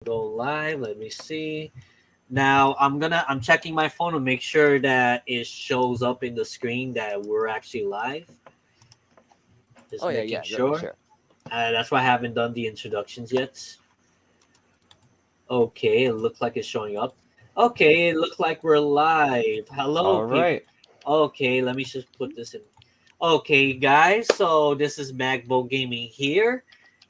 Go live. Let me see. Now I'm checking my phone to make sure that it shows up in the screen that we're actually live. Just Oh yeah, making yeah, sure. sure. That's why I haven't done the introductions yet. Okay, it looks like it's showing up. Okay, it looks like we're live. Hello, All people. right. Okay, let me just put this in. Okay, guys, so this is Magbo Gaming here.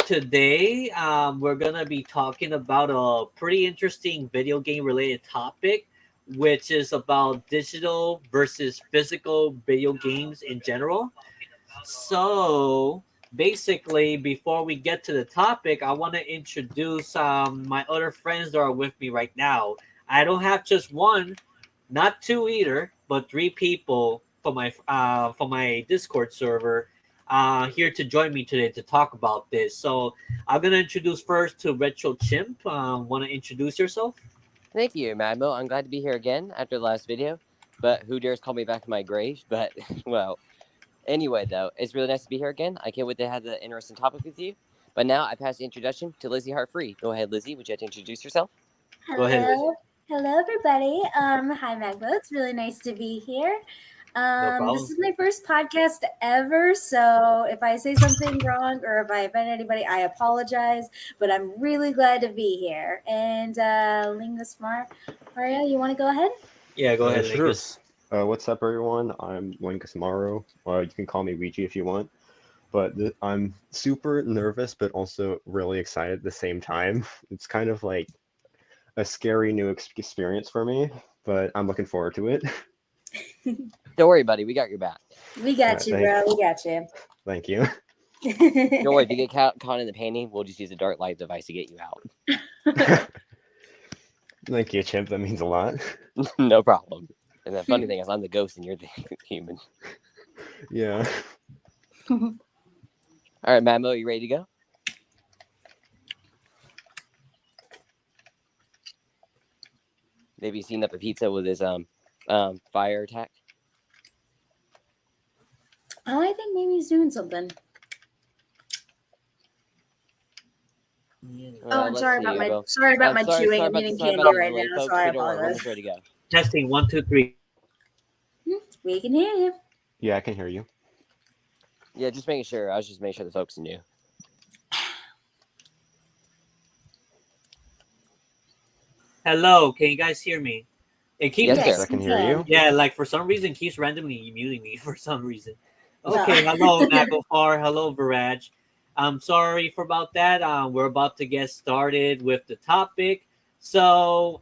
Today, we're gonna be talking about a pretty interesting video game related topic, which is about digital versus physical video games in general. So, basically, before we get to the topic, I want to introduce my other friends that are with me right now. I don't have just one, not two either, but three people from my Discord server here to join me today to talk about this. So I'm gonna introduce first to Retro Chimp. Want to introduce yourself? Thank you, Madmo. I'm glad to be here again after the last video. But who dares call me back to my grave? But well, anyway, though, it's really nice to be here again. I can't wait to have the interesting topic with you. But now I pass the introduction to Lizzyheart Free. Go ahead, Lizzie. Would you like to introduce yourself? Go ahead, Lizzie. Hello, everybody. Hi, Magbo. It's really nice to be here. No This problem. is my first podcast ever, so if I say something wrong or if I offend anybody, I apologize. But I'm really glad to be here. And Lingus Mario, you want to go ahead? Yeah, go ahead, Sure. Linkus. What's up, everyone? I'm Linkus Maro. You can call me Ouija if you want. But I'm super nervous, but also really excited at the same time. It's kind of like a scary new experience for me, but I'm looking forward to it. Don't worry, buddy. We got your back. We got you, bro. We got you. Thank you. Don't worry. If you get caught in the painting, we'll just use a dark light device to get you out. Thank you, Chimp. That means a lot. No problem. And the funny thing is, I'm the ghost and you're the human. Yeah. All right, Madmo, you ready to go? Maybe seen up a pizza with his fire attack. Oh, I think maybe he's doing something. Well, I'm let's sorry see, about my well, sorry about I'm my sorry chewing. I'm about eating sorry candy about the right delay, now, folks, so I but don't worry, we're apologize. almost ready to go. Testing 1, 2, 3. We can hear you. Yeah, I can hear you. Yeah, just making sure. I was just making sure the folks knew. Hello, can you guys hear me? It keeps Yes, Yes, sir. I can hear you. Yeah, like for some reason keeps randomly muting me for some reason. No. Okay, hello Nagofar, hello Viraj. I'm sorry for about that. We're about to get started with the topic. So,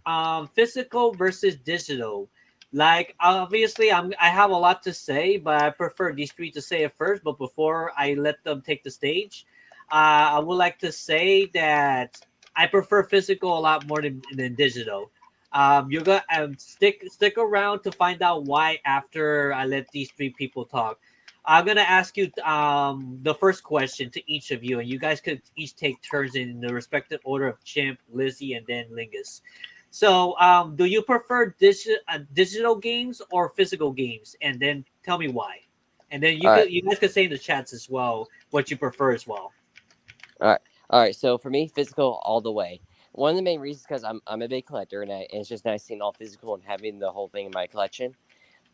physical versus digital. Like obviously, I have a lot to say, but I prefer these three to say it first. But before I let them take the stage, I would like to say that I prefer physical a lot more than digital. You're gonna stick around to find out why after I let these three people talk. I'm gonna ask you the first question to each of you, and you guys could each take turns in the respective order of Chimp, Lizzie, and then Lingus. So, do you prefer digital games or physical games? And then tell me why. And then All right. you guys could say in the chats as well what you prefer as well. All right. So for me, physical all the way. One of the main reasons because I'm a big collector and it's just nice seeing all physical and having the whole thing in my collection.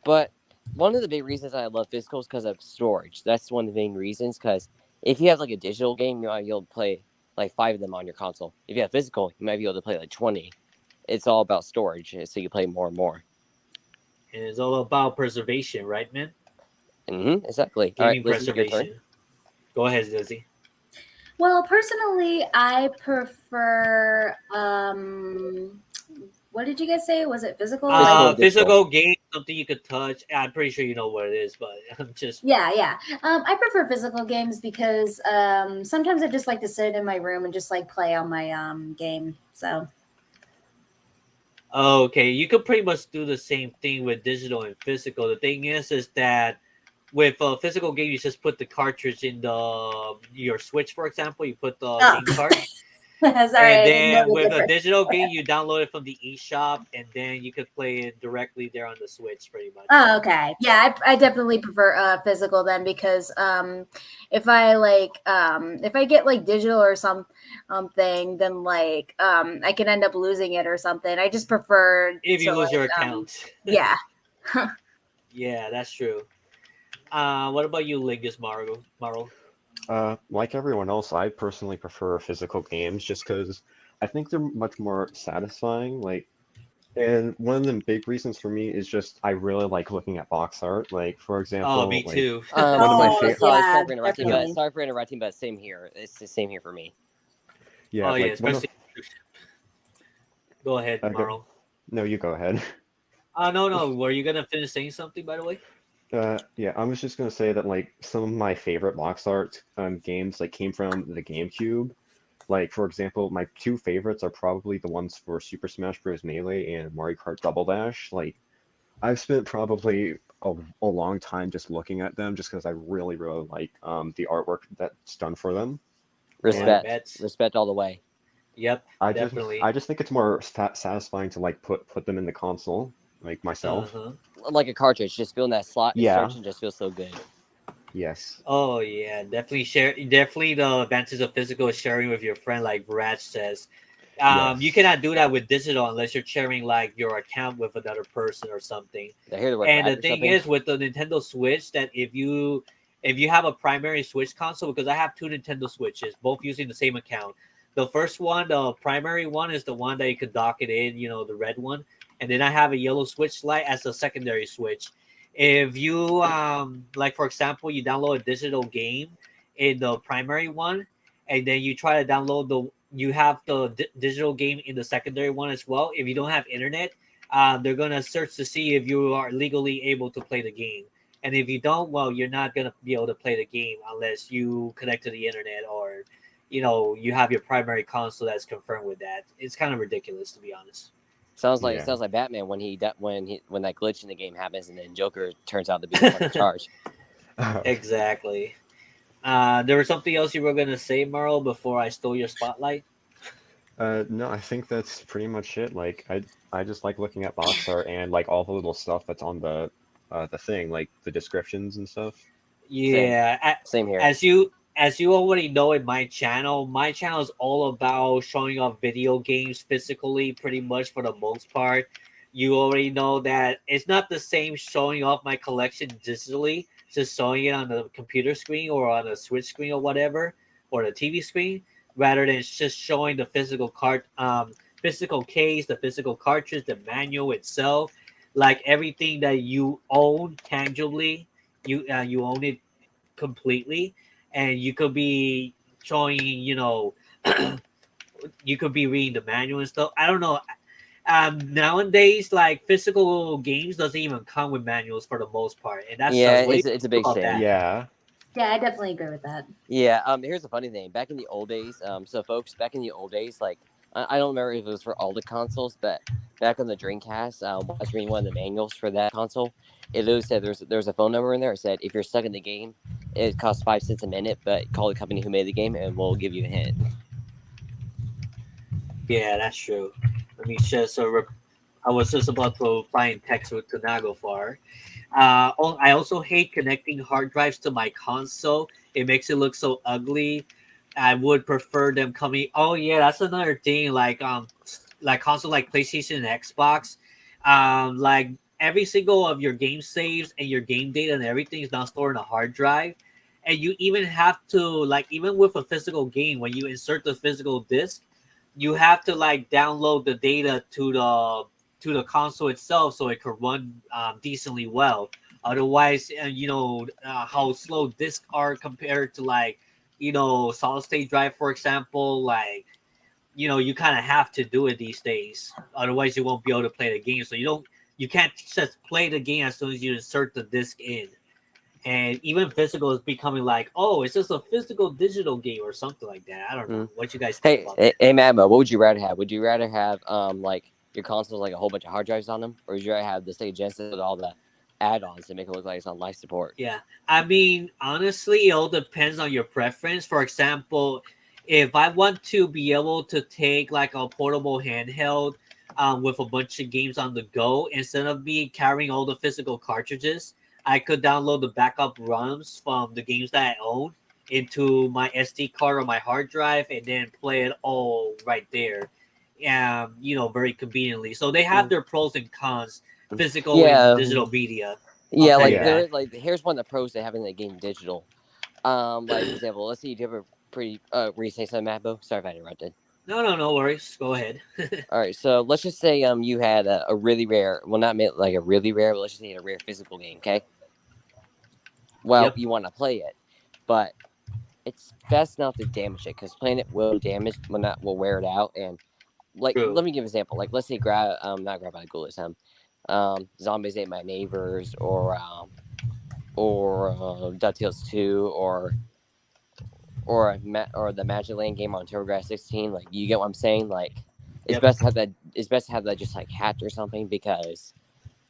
But one of the big reasons I love physical is because of storage. That's one of the main reasons. Because if you have like a digital game, you might be able to play like 5 of them on your console. If you have physical, you might be able to play like 20. It's all about storage, so you play more and more. And it's all about preservation, right, man? Exactly. All Gaming right, Lizzie, your turn. preservation. Go ahead, Lizzie. Well, personally, I prefer. What did you guys say? Was it physical? Physical game, something you could touch. I'm pretty sure you know what it is, but I'm just Yeah. I prefer physical games because sometimes I just like to sit in my room and just like play on my game. So. Okay, you could pretty much do the same thing with digital and physical. The thing is that with a physical game, you just put the cartridge in your Switch, for example. You put the game card. Sorry, And I didn't know then the with a difference. digital game, you download it from the eShop, and then you could play it directly there on the Switch, pretty much. Oh, okay. Yeah, I definitely prefer physical then because if I get like digital or something, then I can end up losing it or something. I just prefer If to you lose your account. yeah. Yeah, that's true. What about you, Lingus Marl? Like everyone else, I personally prefer physical games just because I think they're much more satisfying. Like, and one of the big reasons for me is just I really like looking at box art. Like, for Oh, me example, like too. one of my Oh favorite, yeah, you know, definitely. sorry for interrupting, but same here. It's the same here for me. yeah, Oh yeah, like one of, especially. Go ahead, go, Marl. no, you go ahead. No, no. Were you gonna finish saying something, by the way? Yeah, I was just gonna say that like some of my favorite box art games like came from the GameCube. Like for example, my two favorites are probably the ones for Super Smash Bros. Melee and Mario Kart Double Dash. Like I've spent probably a long time just looking at them just because I really, really like the artwork that's done for them. Oh, I And Respect, bet. respect all the way. Yep, I just definitely. I just think it's more satisfying to like put them in the console, like Uh myself. huh. Like a cartridge, just feeling that slot Yeah, instruction just feels so good. yes. Oh yeah, definitely share. Definitely the advantage of physical is sharing with your friend, like Brad says. You Yes. cannot do that with digital unless you're sharing like your account with another person or something. Did I hear the word And rat the or thing something? is with the Nintendo Switch that if you have a primary Switch console, because I have two Nintendo Switches, both using the same account. The first one, the primary one, is the one that you could dock it in, the red one, and then I have a yellow Switch Lite as a secondary Switch. If you like for example, you download a digital game in the primary one, and then you try to download you have the digital game in the secondary one as well. If you don't have internet, they're gonna search to see if you are legally able to play the game. And if you don't, well, you're not gonna be able to play the game unless you connect to the internet or, you have your primary console that's confirmed with that. It's kind of ridiculous, to be honest. Yeah. Sounds like Batman when that glitch in the game happens and then Joker turns out to be the one in charge. Exactly. There was something else you were gonna say, Merle, before I stole your spotlight. No, I think that's pretty much it. Like I just like looking at box art and like all the little stuff that's on the thing, like the descriptions and stuff. Same, Yeah, same here. as you already know in my channel is all about showing off video games physically, pretty much for the most part. You already know that it's not the same showing off my collection digitally, just showing it on the computer screen or on a Switch screen or whatever, or the TV screen, rather than just showing the physical case, the physical cartridge, the manual itself, like everything that you own tangibly. You own it completely, and you could be showing, you could be reading the manual and stuff. I don't know. Nowadays, like physical games doesn't even come with manuals for the most part, and that Yeah, sucks. What do you it's a think big about shame. that? Yeah. Yeah, I definitely agree with that. Yeah. Here's the funny thing. Back in the old days, so folks, back in the old days, like I don't remember if it was for all the consoles, but back on the Dreamcast, I was reading one of the manuals for that console. It literally said there's a phone number in there. It said if you're stuck in the game, it costs 5 cents a minute, but call the company who made the game and we'll give you a hint. Yeah, that's true. Let me just I was just about to reply in text to Nagofar. I also hate connecting hard drives to my console. It makes it look so ugly. I would prefer them coming. Oh yeah, that's another thing. Like console like PlayStation and Xbox. Like every single of your game saves and your game data and everything is now stored in a hard drive. And you even have to like even with a physical game when you insert the physical disc, you have to like download the data to the console itself so it could run decently well. Otherwise, how slow discs are compared to like solid state drive, for example. Like you kind of have to do it these days. Otherwise, you won't be able to play the game. So you can't just play the game as soon as you insert the disc in. And even physical is becoming like, oh, it's just a physical digital game or something like that. I don't know Mm. what you guys think about that. Hey, Madmo, what would you rather have? Would you rather have like your consoles like a whole bunch of hard drives on them, or would you rather have the Sega Genesis with all the add-ons to make it look like it's on life support? Yeah, I mean, honestly, it all depends on your preference. For example, if I want to be able to take like a portable handheld with a bunch of games on the go, instead of me carrying all the physical cartridges, I could download the backup ROMs from the games that I own into my SD card or my hard drive and then play it all right there. Very conveniently. So they have Mm. their pros and cons, physical and Yeah, digital media. I'll yeah. tell Like you Yeah. there, that. like here's one of the pros to having the game digital. Like for example, let's say you have a pretty were you saying something, Mabo? Sorry if I interrupted. No, no, no worries. Go ahead. All right, so let's just say you had a really rare, well not like a really rare, but let's just say a rare physical game. Okay, well Yep. you want to play it, but it's best not to damage it because playing it will damage, will wear it out. And like, True. let me give an example. Like, let's say grab not grab by ghoulies, zombies ate my neighbors, or DuckTales 2, or the Magic Land game on TurboGrafx 16. Like, you get what I'm saying? Like, it's Yep. best to have that. It's best to have that just like hacked or something because,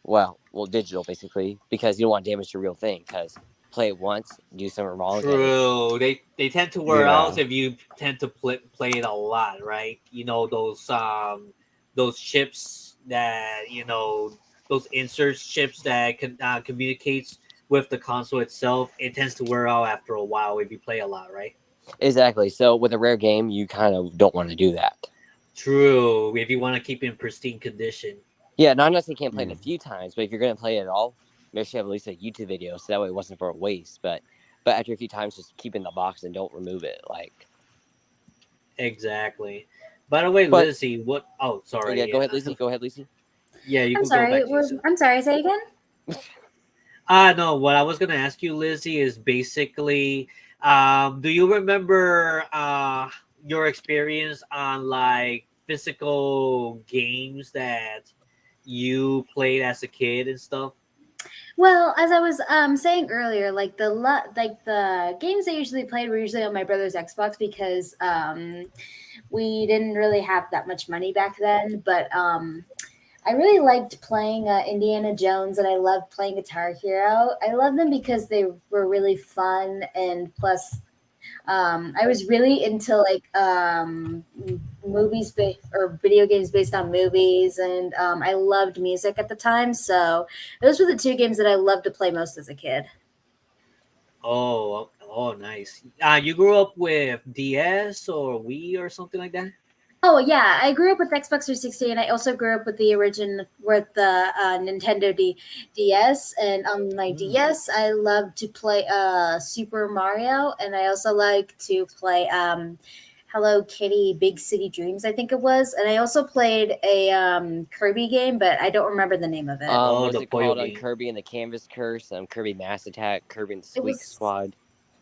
well, digital basically, because you don't want to damage the real thing. Because play it once, do something wrong, and it's True. They tend to wear out Yeah. if you tend to play it a lot, right? Those chips that those insert chips that can communicates with the console itself. It tends to wear out after a while if you play a lot, right? exactly. So with a rare game, you kind of don't want to do that. True. If you want to keep it in pristine condition. Yeah, not unless you can't play it a Mm. few times, but if you're gonna play it at all, make sure you have at least a YouTube video so that way it wasn't for a waste. But after a few times, just keep it in the box and don't remove it. Like, Exactly. By the way, but Lizzie, what? Oh, yeah, sorry. go Yeah, ahead, Lizzie. Go ahead, Lizzie. yeah. You I'm could go sorry. back to yourself. I'm sorry. Say again. No, what I was gonna ask you, Lizzie, is basically, do you remember your experience on like physical games that you played as a kid and stuff? Well, as I was saying earlier, like like the games I usually played were usually on my brother's Xbox because we didn't really have that much money back then. But I really liked playing Indiana Jones, and I loved playing Guitar Hero. I love them because they were really fun, and plus I was really into like or video games based on movies, and I loved music at the time. So those were the two games that I loved to play most as a kid. Oh, oh, nice. You grew up with DS or Wii or something like that? Oh yeah, I grew up with Xbox 360, and I also grew up with the origin with the DS. And on my Mm. DS, I love to play Super Mario, and I also like to play Hello Kitty Big City Dreams, I think it was. And I also played a Kirby game, but I don't remember the name of it. Oh, What's the it Puyo called? On game. Kirby and the Canvas Curse, Kirby Mass Attack, Kirby and the It Squeak was Squad.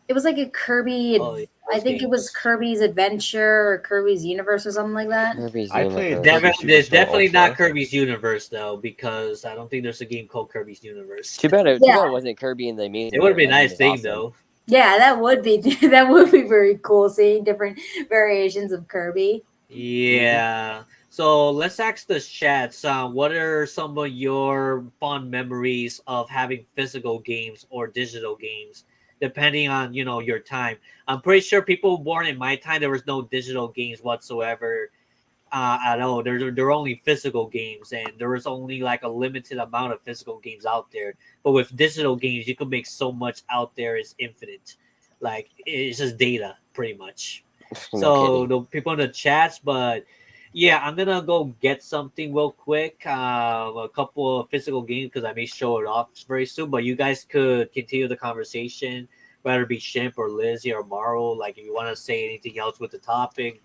it was like a Oh, yeah, I those think it was games. Kirby's Adventure or Kirby's Universe or something like that. Kirby's I played Universe. Kirby Definitely, it's Superstar definitely not Ultra. Kirby's Universe though, because I don't think there's a game called Kirby's Universe. Too bad. Too Yeah, bad it wasn't Kirby and the It Amazing would Bear. be a That game nice is thing awesome. though. yeah, that would be that would be very cool seeing different variations of Kirby. Hmm. Yeah. So let's ask the chats. What are some of your fond memories of having physical games or digital games, depending on your time? I'm pretty sure people born in my time there was no digital games whatsoever at all. There are only physical games, and there was only like a limited amount of physical games out there. But with digital games, you can make so much out there. It's infinite. Like it's just data, pretty much. No So kidding. the people in the chats, but yeah, I'm gonna go get something real quick. A couple of physical games because I may show it off very soon. But you guys could continue the conversation, whether it be Shimp or Lizzie or Maro. Like if you want to say anything else with the topic,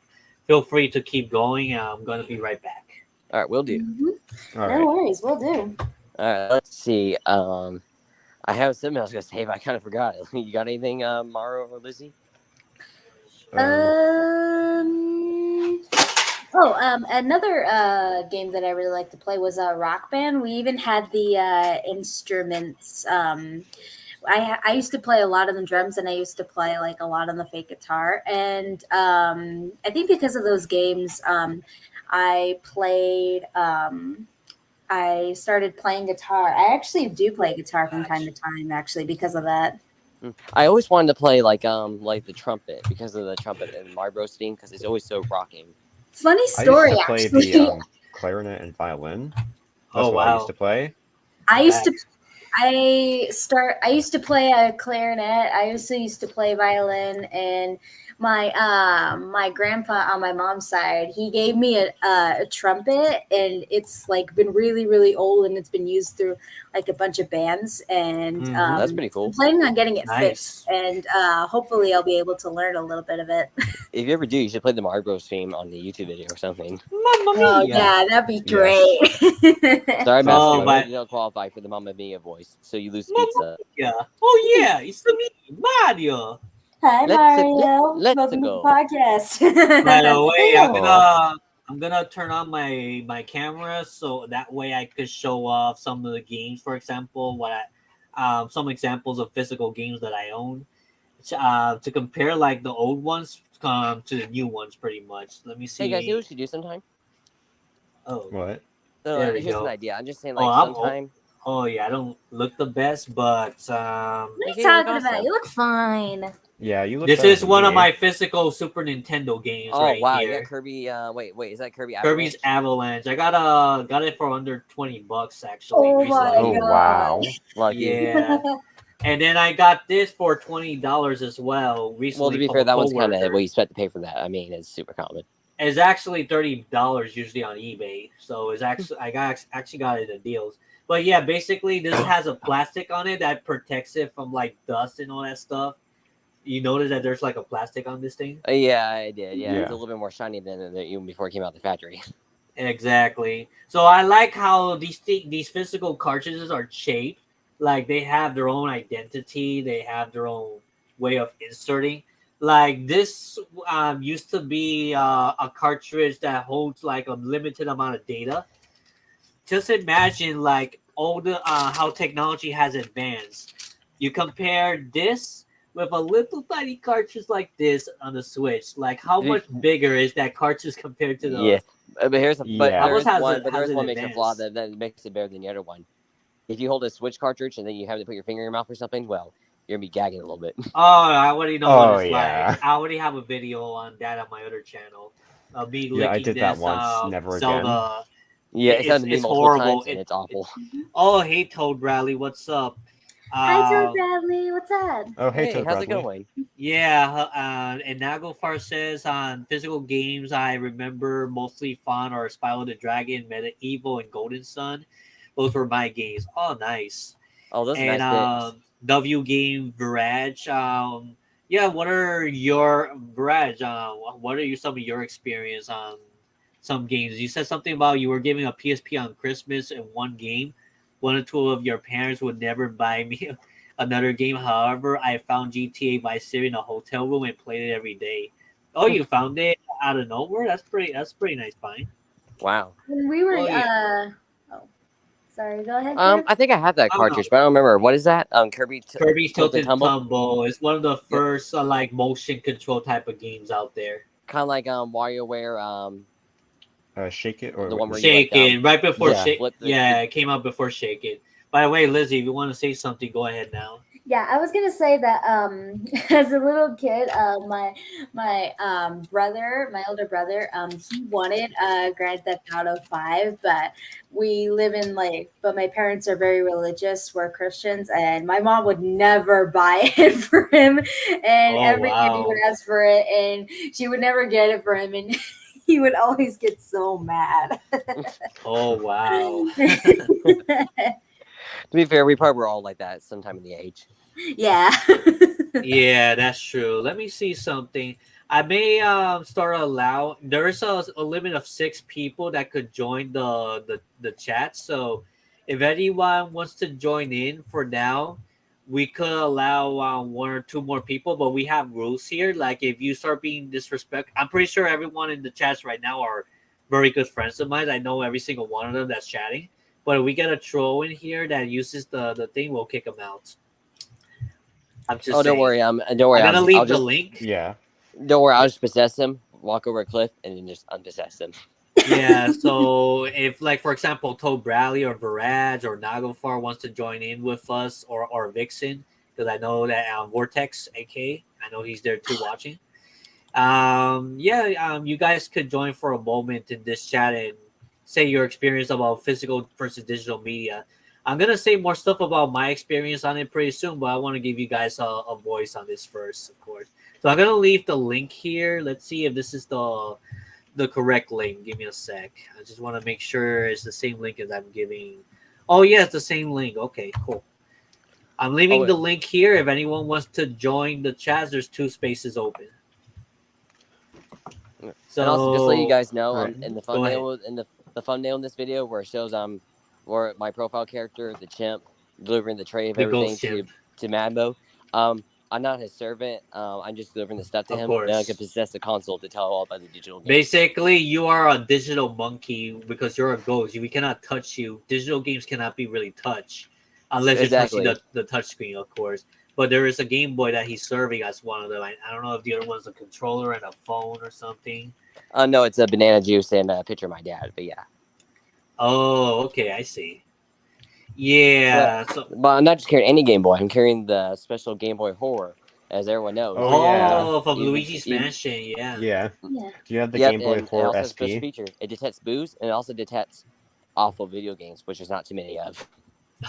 feel free to keep going. I'm gonna be right back. All right, we'll do. Hmm. All No right. worries, we'll do. All right, let's see. I have something else to say, but I kind of forgot it. You got anything, Maro or Lizzie? Um, Um. Another game that I really like to play was Rock Band. We even had the instruments. I used to play a lot on the drums, and I used to play like a lot on the fake guitar. And I think because of those games, I played. I started playing guitar. I actually do play guitar from time to time, actually, because of that. I always wanted to play like the trumpet because of the trumpet and Mario Bros. Theme because it's always so rocking. Funny I used story, to play actually. the clarinet and violin. That's Oh what I used wow. to play. I used to Facts. I used to play a clarinet. I also used to play violin, and my grandpa on my mom's side, he gave me a trumpet, and it's like been really old, and it's been used through like a bunch of bands, and Mhm. That's pretty I'm cool. planning on getting it fixed, Nice. and hopefully I'll be able to learn a little bit of it. If you ever do, you should play the Mario Bros. Theme on the YouTube video or something. Mamma Oh mia. yeah, that'd be Yeah. great. Sorry, Sounds Oh, Matthew, fun. but you don't qualify for the Mamma Mia voice, so you lose Mamma pizza. mia. Oh yeah, it's me, Mario. Hi Mario, Let's welcome to the go. By podcast. the way, Hello. I'm gonna turn on my camera so that way I could show off some of the games. For example, some examples of physical games that I own. To compare like the old ones to the new ones, pretty much. Let me Hey guys, you know what we see. should do sometime? Oh, What? there we Here's an go. idea. I'm just saying, Oh, like, I'm old. sometime. Oh yeah, I don't look the best, but What are Like, you you look talking about? awesome. You look fine. Yeah, you look this better is than one of me. my physical Super Nintendo games Oh right wow, you got here. Kirby. Wait, is that Kirby Kirby's Avalanche? Avalanche. I got it for under $20 actually Oh my Oh recently. god. wow. Lucky. Yeah, and then I got this for $20 as well Well, to recently be from fair, a that one's kind of what coworker. you expect to pay for that. I mean, it's super common. It's actually $30 usually on eBay, so it's actually actually got it in deals. But yeah, basically this has a plastic on it that protects it from like dust and all that stuff. You notice that there's like a plastic on this thing. Yeah, I did. Yeah, it's a Yeah. little bit more shiny than even before it came out the factory. Exactly. So I like how these physical cartridges are shaped. Like they have their own identity. They have their own way of inserting. Like this used to be a cartridge that holds like a limited amount of data. Just imagine like all the how technology has advanced. You compare this with a little tiny cartridge like this on the Switch. Like how much bigger is that cartridge compared to Yeah, the but Yeah. there is almost one, but there has is an one major flaw advance. that makes it better than the other one. If you hold a Switch cartridge and then you have to put your finger in your mouth or something, well, you're gonna be gagging a little bit. Oh, I already know what Oh it's like. yeah. I already have a video on that on my other channel. Me Yeah, I licking did that this once. Never again. Zelda. Yeah, it's happened to me It's multiple horrible. times, and it's awful. Oh, hey Toad Bradley, what's up? Hi Toad Um, Bradley, what's up? Oh hey, Hey, Toad how's it Bradley. going? yeah, and Naglfar says on physical games I remember mostly Fawn or Spyro the Dragon, Medieval, and Golden Sun. Those were my games. Oh, nice. Oh, those are And nice picks. W Game Viraj. Yeah, what are your Viraj? What are some of your experience on some games? You said something about you were giving a PSP on Christmas in one game. One or two of your parents would never buy me another game. However, I found GTA Vice City in a hotel room and played it every day. Oh, you found it out of nowhere? That's pretty nice find. Wow. When we were Oh yeah. oh sorry, go ahead, Karen. I think I have that Oh no. cartridge, but I don't remember. What is that? Kirby's Tilt and Tilted Tumble. Tumble is one of the Yep. first like motion control type of games out there. Kind of like WarioWare. Shake it or The one where you Shake It right before Yeah. Shake. flip Yeah, it came out before Shake It. By the way, Lizzie, if you want to say something, go ahead now. Yeah, I was gonna say that as a little kid, my brother, my older brother, he wanted Grand Theft Auto 5, but we live in like, but my parents are very religious. We're Christians, and my mom would never buy it for him. And Oh every year he wow. would ask for it, and she would never get it for him, and he would always get so mad. Oh wow. To be fair, we probably were all like that sometime in the age. Yeah. Yeah, that's true. Let me see something. I may start allow. There is a limit of 6 people that could join the chat. So if anyone wants to join in for now, we could allow one or two more people. But we have rules here. Like if you start being disrespect, I'm pretty sure everyone in the chats right now are very good friends of mine. I know every single one of them that's chatting. But if we get a troll in here that uses the thing, we'll kick them out. I'm just Oh, don't saying. worry. Don't worry. I'm gonna I'll leave the just link. Yeah. don't worry. I'll just possess him, walk over a cliff, and then just unpossess him. Yeah, so if like for example Toad Bradley or Viraj or Naglfar wants to join in with us or Vixen, because I know that Vortex, AK, I know he's there too watching. You guys could join for a moment in this chat and say your experience about physical versus digital media. I'm gonna say more stuff about my experience on it pretty soon, but I want to give you guys a voice on this first, of course. So I'm gonna leave the link here. Let's see if this is the correct link. Give me a sec. I just want to make sure it's the same link as I'm giving. Oh yeah, it's the same link. Okay, cool. I'm leaving the link here. If anyone wants to join the chat, there's 2 spaces open. So and also, just so you guys know, Right. in the thumbnail the thumbnail in this video where it shows where my profile character, the chimp, delivering the tray of the everything ghost chimp, to Madbo. I'm not his servant. I'm just delivering the stuff to of him. course. Then I can possess the console to tell all about the digital games. Basically, you are a digital monkey because you're a ghost. We cannot touch you. Digital games cannot be really touched unless you're touching the touch screen, of course. But there is a Game Boy that he's serving as one of them. I don't know if the other one's a controller and a phone or something. No, it's a banana juice and a picture of my dad. But yeah. Oh, okay, I see. Yeah. But I'm not just carrying any Game Boy. I'm carrying the special Game Boy Horror, as everyone knows. From Luigi's Mansion. Yeah. Yeah. Yeah. Do you have the Game Boy and Horror it also has a SP? special feature. It detects booze and it also detects awful video games, which there's not too many of.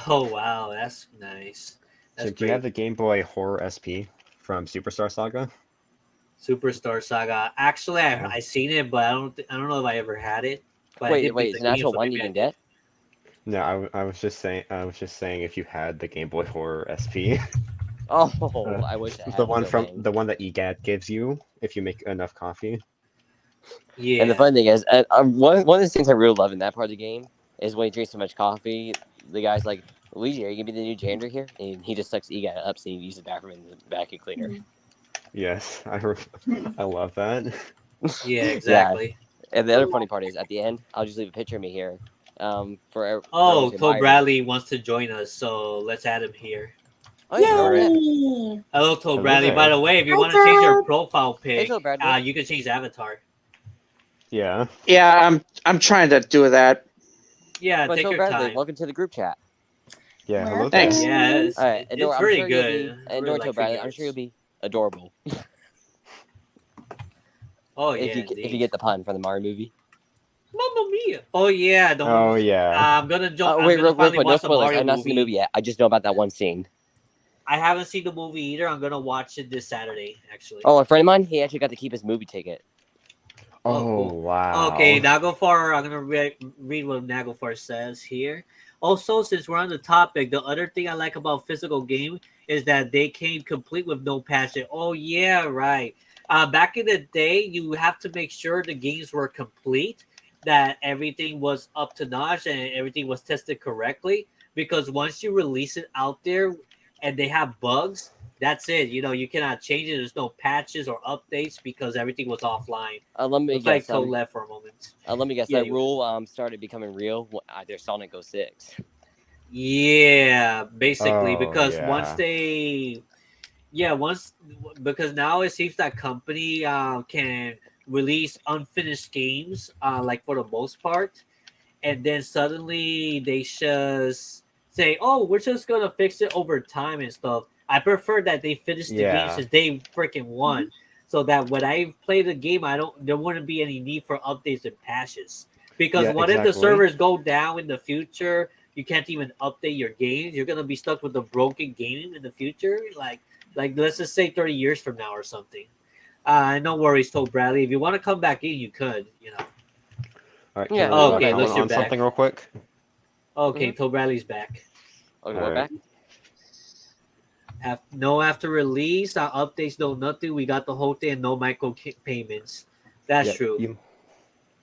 Oh wow, that's nice. That's Do you have the Game Boy Horror SP from Superstar Saga? Superstar Saga. Actually, I seen it, but I don't know if I ever had it. But wait, is an actual one you can get? No, I was just saying if you had the Game Boy Horror SP. Oh, I wish I had the one that EGAD gives you if you make enough coffee. Yeah. And the funny thing is, one of the things I really love in that part of the game is when he drinks so much coffee, the guy's like, Luigi, are you gonna be the new janitor here? And he just sucks EGAD up so he uses the bathroom in the vacuum cleaner. Yes, I love that. Yeah, exactly. Yeah. And the other funny part is, at the end, I'll just leave a picture of me here. Toad Bradley wants to join us, so let's add him here. Oh, yeah. Yay! Hello, Toad Bradley. By the way, if you want to change your profile pic, Toad Bradley. you can change the avatar. Yeah. Yeah, I'm trying to do that. Yeah, But take Toad your Bradley, time. welcome to the group chat. Yeah, Well, hello thanks. there. Yeah, it's, All right, it's pretty good. And Toad Bradley, I'm sure you'll be adorable. Oh if yeah, you get the pun from the Mario movie. Mamma Mia! Oh yeah, don't. Oh yeah. I'm gonna jump. Wait, real finally quick, no watch the spoilers. Mario I've not seen the movie yet. I just know about that one scene. I haven't seen the movie either. I'm gonna watch it this Saturday, actually. Oh, a friend of mine, he actually got to keep his movie ticket. Oh, cool. wow. Okay, Naglfar. I'm gonna read what Naglfar says here. Also, since we're on the topic, the other thing I like about physical game is that they came complete with no patches. Oh yeah, right. Back in the day, you have to make sure the games were complete, that everything was up to notch and everything was tested correctly. Because once you release it out there and they have bugs, that's it. You cannot change it. There's no patches or updates because everything was offline. Let me Looks guess. like Toad left for a moment. Let me guess. Yeah, That rule started becoming real after Sonic 06. Yeah, basically, Oh, because yeah. because now it seems that company can release unfinished games, like for the most part, and then suddenly they just say, "Oh, we're just gonna fix it over time and stuff." I prefer that they finish the game since they freaking won, so that when I play the game, there wouldn't be any need for updates and patches. Because Yeah, what if the exactly. servers go down in the future? You can't even update your games. You're gonna be stuck with a broken game in the future, like let's just say 30 years from now or something. No worries, Toad Bradley. If you want to come back in, you could. All right, Yeah, okay, comment looks you're on back. something real quick. Okay, Toad Bradley's back. Okay, All we're right. back. No after release, updates, no nothing. We got the whole thing, and no micro payments. That's Yeah, true.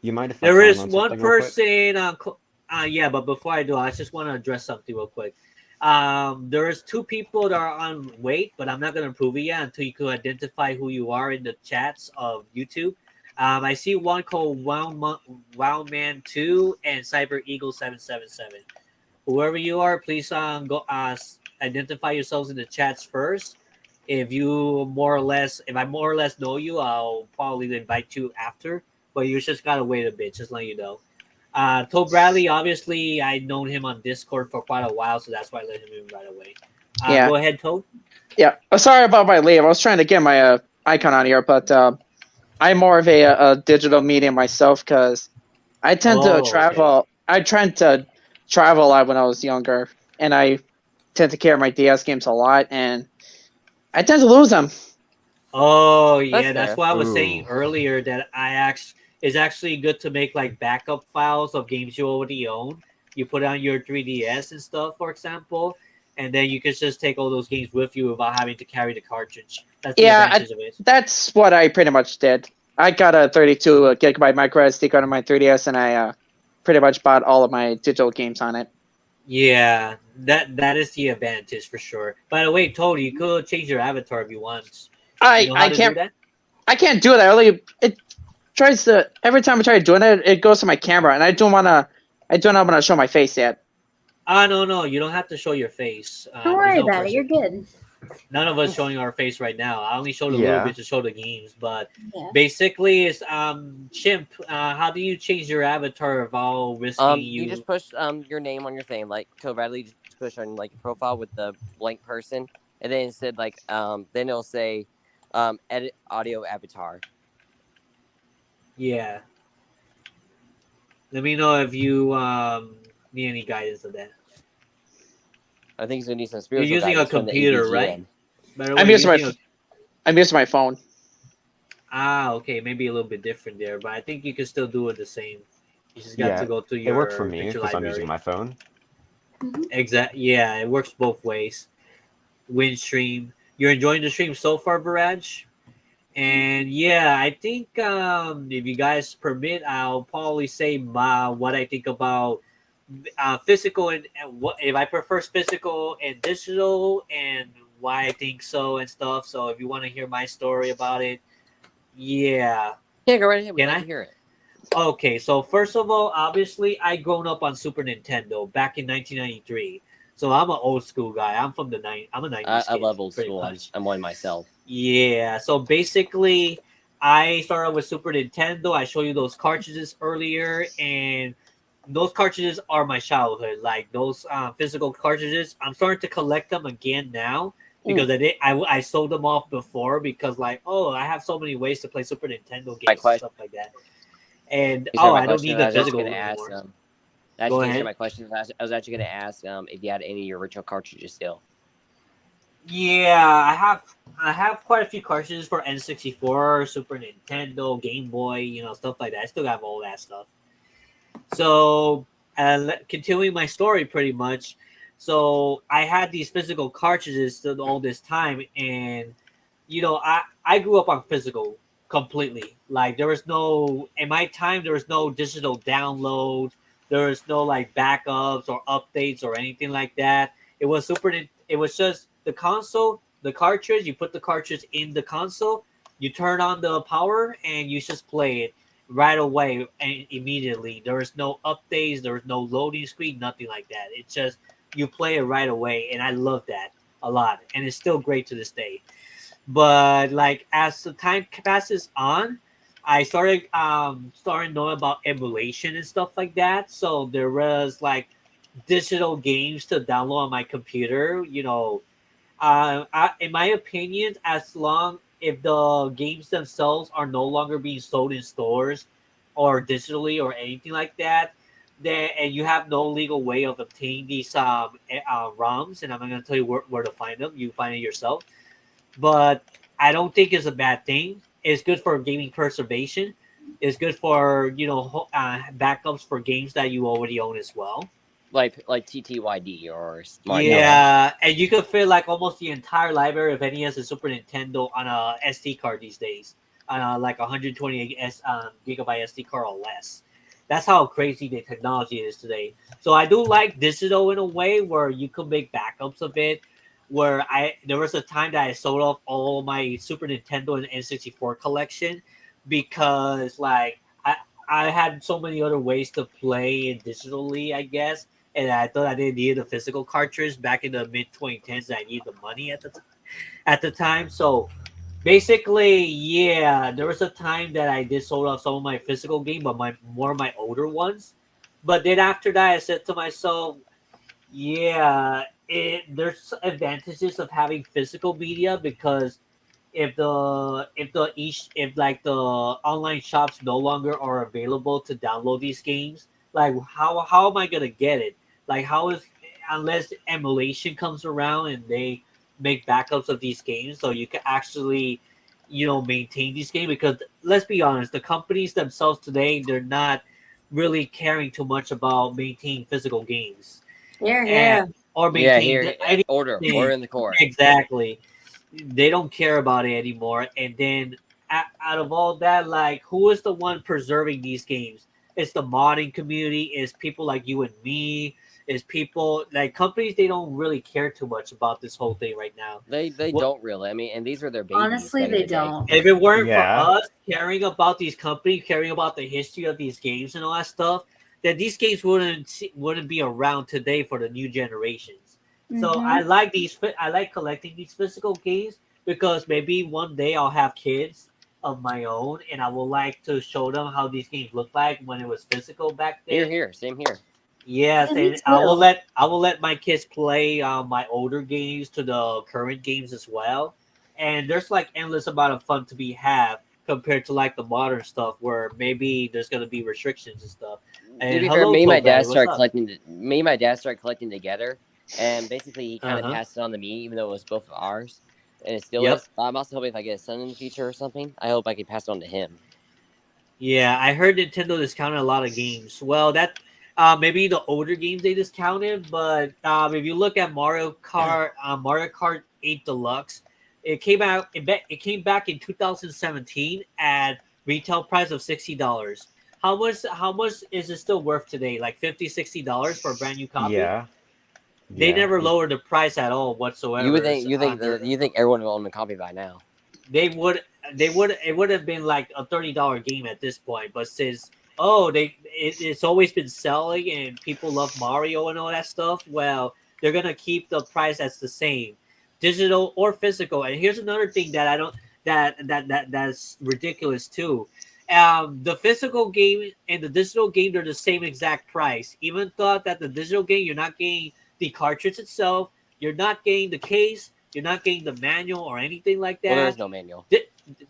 You mind if I There is comment on one something real quick? person. Yeah, but before I do, I just want to address something real quick. There's 2 people that are on wait, but I'm not gonna prove it yet until you can identify who you are in the chats of YouTube. I see one called Wowman2 and Cyber Eagle 777. Whoever you are, please go identify yourselves in the chats first. If I more or less know you, I'll probably invite you after. But you just gotta wait a bit, just let you know. Toad Bradley, obviously, I've known him on Discord for quite a while, so that's why I let him in right away. Yeah. Go ahead, Toad. Yeah. Sorry about my leave. I was trying to get my icon on here, but I'm more of a digital medium myself because I tend to Oh, okay. travel. I tried to travel a lot when I was younger, and I tend to carry my DS games a lot, and I tend to lose them. Oh yeah, That's that's fair. why I was Ooh. saying earlier that it's actually good to make like backup files of games you already own. You put on your 3DS and stuff, for example, and then you can just take all those games with you without having to carry the cartridge. That's the Yeah, advantage of it. that's what I pretty much did. I got a 32 gigabyte micro SD card on my 3DS, and I pretty much bought all of my digital games on it. Yeah, that is the advantage for sure. By the way, Toad, you could change your avatar if you want. You I know how I to do can't that? I can't do that. It tries to every time I try doing it, it goes to my camera, and I do not want to show my face yet. Ah, no, you don't have to show your face. Don't There's worry no about it. pressure. You're good. None of us showing our face right now. I only showed a little Yeah. bit to show the games, but Yeah. basically, it's Chimp. How do you change your avatar without risking You just you? push your name on your thing, like Code Bradley. Just push on like your profile with the blank person, and then instead like then it'll say edit audio avatar. Yeah. Let me know if you need any guidance on that. I think he's gonna need some You're spiritual using a guidance from the computer, right? AVGN. By the I'm way, using using a I'm using my phone. okay, maybe a little bit different there, but I think you can still do it the same. You just got to Yeah, go to it worked for your me picture because I'm using library. my phone. Exact. Yeah, it works both ways. Win stream. You're enjoying the stream so far, Barrage? And yeah, I think if you guys permit, I'll probably say what I think about physical and what if I prefer physical and digital and why I think so and stuff. So if you want to hear my story about it, yeah, Yeah, go right ahead. We'd can love I? to hear it. Okay, so first of all, obviously, I grown up on Super Nintendo back in 1993. So I'm an old school guy. I'm from the I'm a 90s I kid, love old pretty school. much. I'm one myself. Yeah, so basically, I started with Super Nintendo. I showed you those cartridges earlier, and those cartridges are my childhood. Like those physical cartridges, I'm starting to collect them again now because I sold them off before because like I have so many ways to play Super Nintendo My games and question. stuff like that, and You answered my I don't question. need I the was actually physical going to ask. anymore. Go Actually, answer ahead. my question. I was actually going to ask if you had any of your original cartridges still. Yeah, I have quite a few cartridges for N64, Super Nintendo, Game Boy, stuff like that. I still have all that stuff. So, continuing my story pretty much. So, I had these physical cartridges all this time, and I grew up on physical completely. Like there was no in my time there was no digital download. There was no like backups or updates or anything like that. It was it was just the console, the cartridge. You put the cartridge in the console. You turn on the power and you just play it right away and immediately. There was no updates. There was no loading screen. Nothing like that. It's just you play it right away, and I love that a lot. And it's still great to this day. But like as the time passes on, I started knowing about emulation and stuff like that. So there was like digital games to download on my computer. In my opinion, as long if the games themselves are no longer being sold in stores or digitally or anything like that, then and you have no legal way of obtaining these ROMs, and I'm not going to tell you where to find them. You find it yourself, but I don't think it's a bad thing. It's good for gaming preservation. It's good for backups for games that you already own as well. Like TTYD or Smart. Yeah, and you could fit like almost the entire library of NES and Super Nintendo on a SD card these days, on like 128 gigabyte SD card or less. That's how crazy the technology is today. So I do like digital in a way where you could make backups of it. Where there was a time that I sold off all my Super Nintendo and N64 collection because like I had so many other ways to play it digitally, I guess, and I thought I didn't need a physical cartridge back in the mid 2010s. I needed the money at the time. So basically, yeah, there was a time that I did sold off some of my physical game, but my older ones. But then after that, I said to myself, Yeah, there's advantages of having physical media because if like the online shops no longer are available to download these games, like how am I gonna get it? Like how is unless emulation comes around and they make backups of these games so you can actually maintain these games because let's be honest, the companies themselves today they're not really caring too much about maintaining physical games Here, and here. or Yeah, maintain here, order anything. in the core. Exactly, they don't care about it anymore. And then out of all that, like who is the one preserving these games? It's the modding community. It's people like you and me. It's people like companies. They don't really care too much about this whole thing right now. They What don't really. I mean, and these are their babies. Honestly, back in they the day. don't. if it weren't for Yeah. us caring about these companies, caring about the history of these games and all that stuff, then these games wouldn't be around today for the new generations. So Mhm. I like these. I like collecting these physical games because maybe one day I'll have kids of my own, and I would like to show them how these games looked like when it was physical back then. Here, same here. Yes, Yeah, me and I will too. let my kids play my older games to the current games as well. And there's like endless amount of fun to be had compared to like the modern stuff where maybe there's gonna be restrictions and stuff. To And be fair, hello, me and my Tobey, dad what's started up? collecting. Me and my dad started collecting together, and basically he kind Uh of huh. passed it on to me, even though it was both of ours, and it still Yep. is. I'm also hoping if I get a son in the future or something, I hope I can pass it on to him. Yeah, I heard Nintendo discounted a lot of games. Well, that maybe the older games they discounted, but if you look at Mario Kart 8 Deluxe, it came back in 2017 at retail price of $60. How much is it still worth today? Like $50-$60 for a brand new copy? Yeah. They Yeah. never lowered the price at all You would whatsoever. think you think everyone will own a copy by now. They would it would have been like a $30 game at this point, but since it's always been selling and people love Mario and all that stuff, well they're gonna keep the price as the same, digital or physical. And here's another thing that I don't that's ridiculous too. The physical game and the digital game they're the same exact price. Even thought that the digital game you're not getting the cartridge itself, you're not getting the case, you're not getting the manual or anything like Well, there is that. no manual.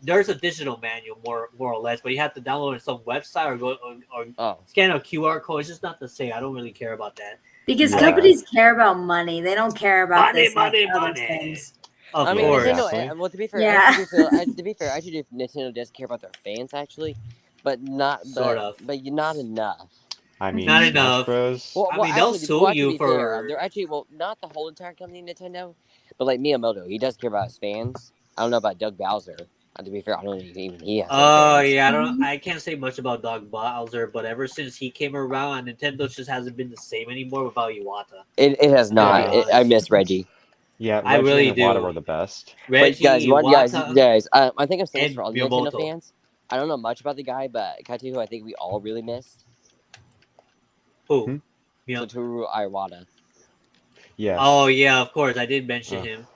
There's a digital manual, more or less, but you have to download it on some website or go or Oh, scan a QR code. It's just not the same. I don't really care about that. Because Yeah. companies care about money. They don't care about Money, this money, other money. things. Of I mean, Yeah, course. Nintendo. exactly. Well, to be fair, Yeah. to be fair, I actually do. Nintendo does care about their fans actually, but not Sort of. not enough. I mean, Not Mhm. Smash enough. Bros. Well, I mean, they'll sue to you be fair, for. they're actually not the whole entire company Nintendo, but like Miyamoto, he does care about his fans. I don't know about Doug Bowser. To be fair, I don't think even he has any Oh fans. yeah, I can't say much about Doug Bowser, but ever since he came around, Nintendo just hasn't been the same anymore without Iwata. It has not. To be Yeah. I honest, miss Reggie. Yeah, I Reggie really and Iwata do. were the best. But guys, Reggie, Iwata, I think I'm saying this and for all the Nintendo Miyamoto. fans. I don't know much about the guy, but can I tell you who I think we all really missed? Who? Hmm? Satoru Iwata. Yes. Oh yeah, of course. I did mention him.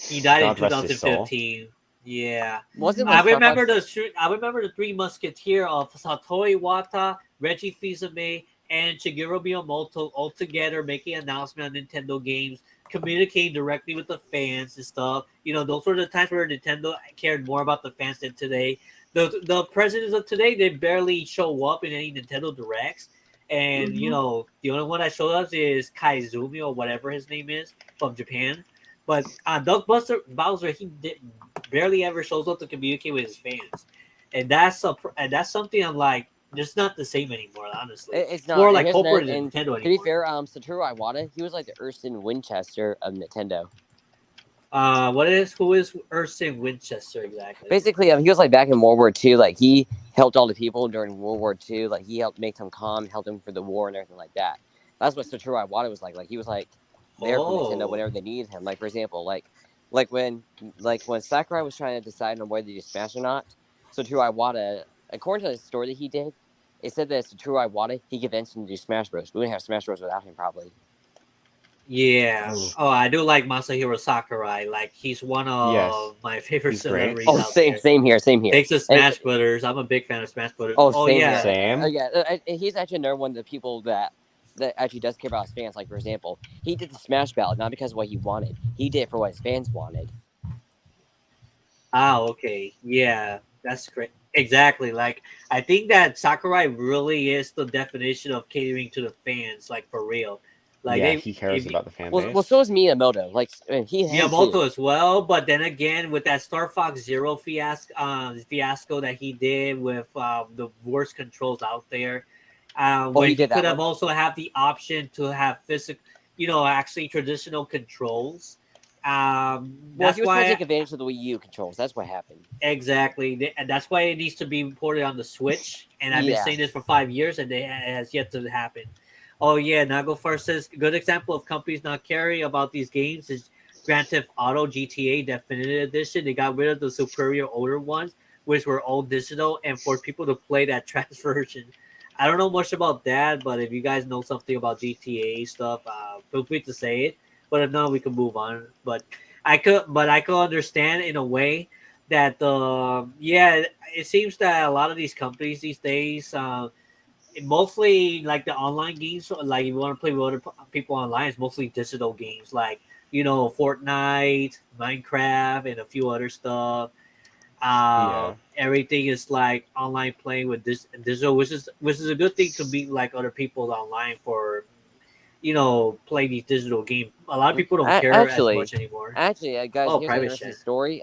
He died in God rest his soul. 2015. Yeah, Wasn't I like Star remember Fox? I remember the three musketeer of Satoru Iwata, Reggie Fils-Aimé, and Shigeru Miyamoto all together making an announcement on Nintendo games, communicating directly with the fans and stuff. Those were the times where Nintendo cared more about the fans than today. The presidents of today they barely show up in any Nintendo directs. And Mhm. the only one that showed up is Kaizumi or whatever his name is from Japan. But Doug Bowser, he barely ever shows up to communicate with his fans, and that's something I'm like, it's not the same anymore. Honestly, It's it's more not. And like here's another. corporate than And Nintendo to be anymore. fair, Satoru Iwata, he was like the Erskine Winchester of Nintendo. Who is Erskine Winchester exactly? Basically, he was like back in World War II. Like he helped all the people during World War II. Like he helped make them calm, helped them for the war and everything like that. That's what Satoru Iwata was like. Like he was like there for Nintendo Oh, whenever they needed him. Like for example, like when Sakurai was trying to decide on whether to smash or not, Satoru Iwata, according to the story that he did, it said that Satoru Iwata he convinced him to do Smash Bros. We wouldn't have Smash Bros. Without him probably. yeah. Ooh. Oh, I do like Masahiro Sakurai. Like he's one Yes. of my favorite He's great. celebrities Oh, out there. same here. Thanks to And, Smash Brothers. I'm a big fan of Smash Brothers. oh, Oh same yeah. here. Same. Yeah, and he's actually another one of the people that that actually does care about his fans. Like for example, he did the Smash ballot not because of what he wanted. He did it for what his fans wanted. Ah, okay. Yeah, that's great. Exactly. Like, I think that Sakurai really is the definition of catering to the fans, like for real. Like Yeah, they, he cares if about the fan Well, base. so is Miyamoto. Like him too. Miyamoto as well, but then again, with that Star Fox Zero fiasco that he did with the worst controls out there, Oh, when he he did could that have one. also have the option to have physical, actually traditional controls. Well, he That's was trying to why take advantage of the Wii U controls. That's what happened. exactly, and that's why it needs to be ported on the Switch. And I've been Yeah. saying this for 5 years, and it has yet to happen. Oh yeah, Nago First says good example of companies not caring about these games is Grand Theft Auto GTA Definitive Edition. They got rid of the superior older ones, which were all digital, and for people to play that trash version. I don't know much about that, but if you guys know something about GTA stuff, feel free to say it. But if not, we can move on. But I could understand in a way that yeah, it seems that a lot of these companies these days, mostly like the online games, like if you want to play with other people online, it's mostly digital games like Fortnite, Minecraft, and a few other stuff. Yeah. Everything is like online playing with this digital, which is a good thing to meet like other people online for play these digital games. A lot of people don't care as Actually, much anymore. guys, Oh, here's an private interesting chat. story.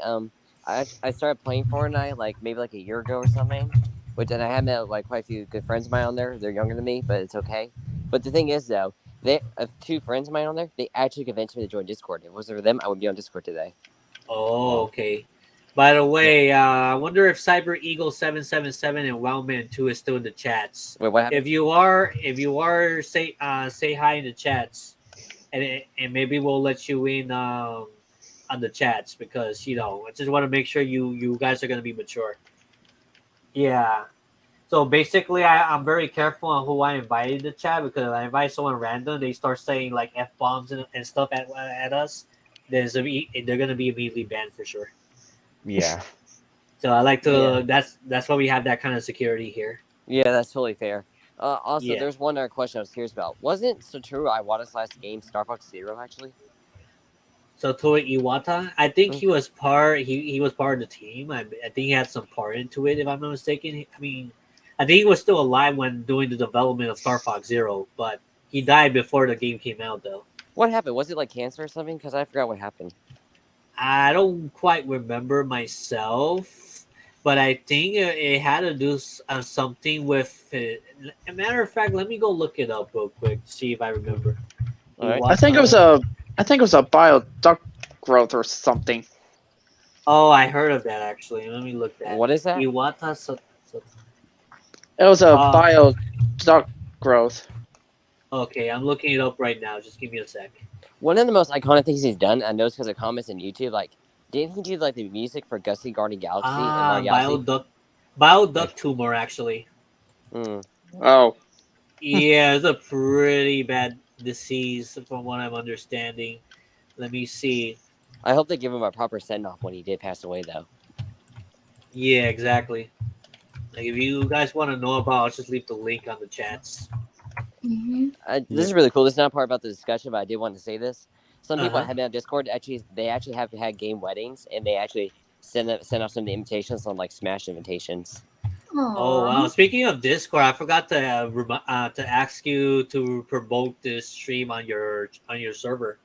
I started playing Fortnite like maybe like a year ago or something, which and I have met like quite a few good friends of mine on there. They're younger than me, but it's okay. But the thing is though, they two friends of mine on there, they actually convinced me to join Discord. If it wasn't for them, I would be on Discord today. Oh, Well, okay. By the yeah. way, I wonder if Cyber Eagle 777 and Wowman 2 is still in the chats. Wait, what happened? If you are, say hi in the chats, and maybe we'll let you in on the chats because I just want to make sure you guys are gonna be mature. Yeah. So basically, I'm very careful on who I invite in the chat because if I invite someone random, they start saying like f bombs and stuff at us. They're gonna be immediately banned for sure. Yeah. So I like Yeah, to. That's why we have that kind of security here. yeah, that's totally fair. Also, Yeah. there's one other question I was curious about. Wasn't Satoru Iwata's last game Star Fox Zero actually? So Toei Iwata, I think Mm. he was part of the team. I think he had some part into it, if I'm not mistaken. I mean, I think he was still alive when doing the development of Star Fox Zero, but he died before the game came out, though. What happened? Was it like cancer or something? Because I forgot what happened. I don't quite remember myself, but I think it had to do something with. A matter of fact, let me go look it up real quick to see if I remember. All right. I think it was Iwata. a bio duct growth or something. Oh, I heard of that actually. Let me look that. What is that? Iwata. It was a Uh, bio duct growth. okay, I'm looking it up right now. Just give me a sec. One of the most iconic things he's done, I noticed because of comments on YouTube, like, didn't he do like the music for Gusty Guardian Galaxy and Mario Galaxy? Bioduct I, tumor actually. Mm. Oh, Yeah, it's a pretty bad disease from what I'm understanding. Let me see. I hope they give him a proper send off when he did pass away, though. Yeah, exactly. Like if you guys want to know about, I'll just leave the link on the chats. This yeah. is really cool. This is not part about the discussion, but I did want to say this. Some Uh people huh. have been on Discord they actually have had game weddings, and they actually send out some of the invitations on like Smash invitations. Oh wow! Aw. Speaking of Discord, I forgot to ask you to promote this stream on your server.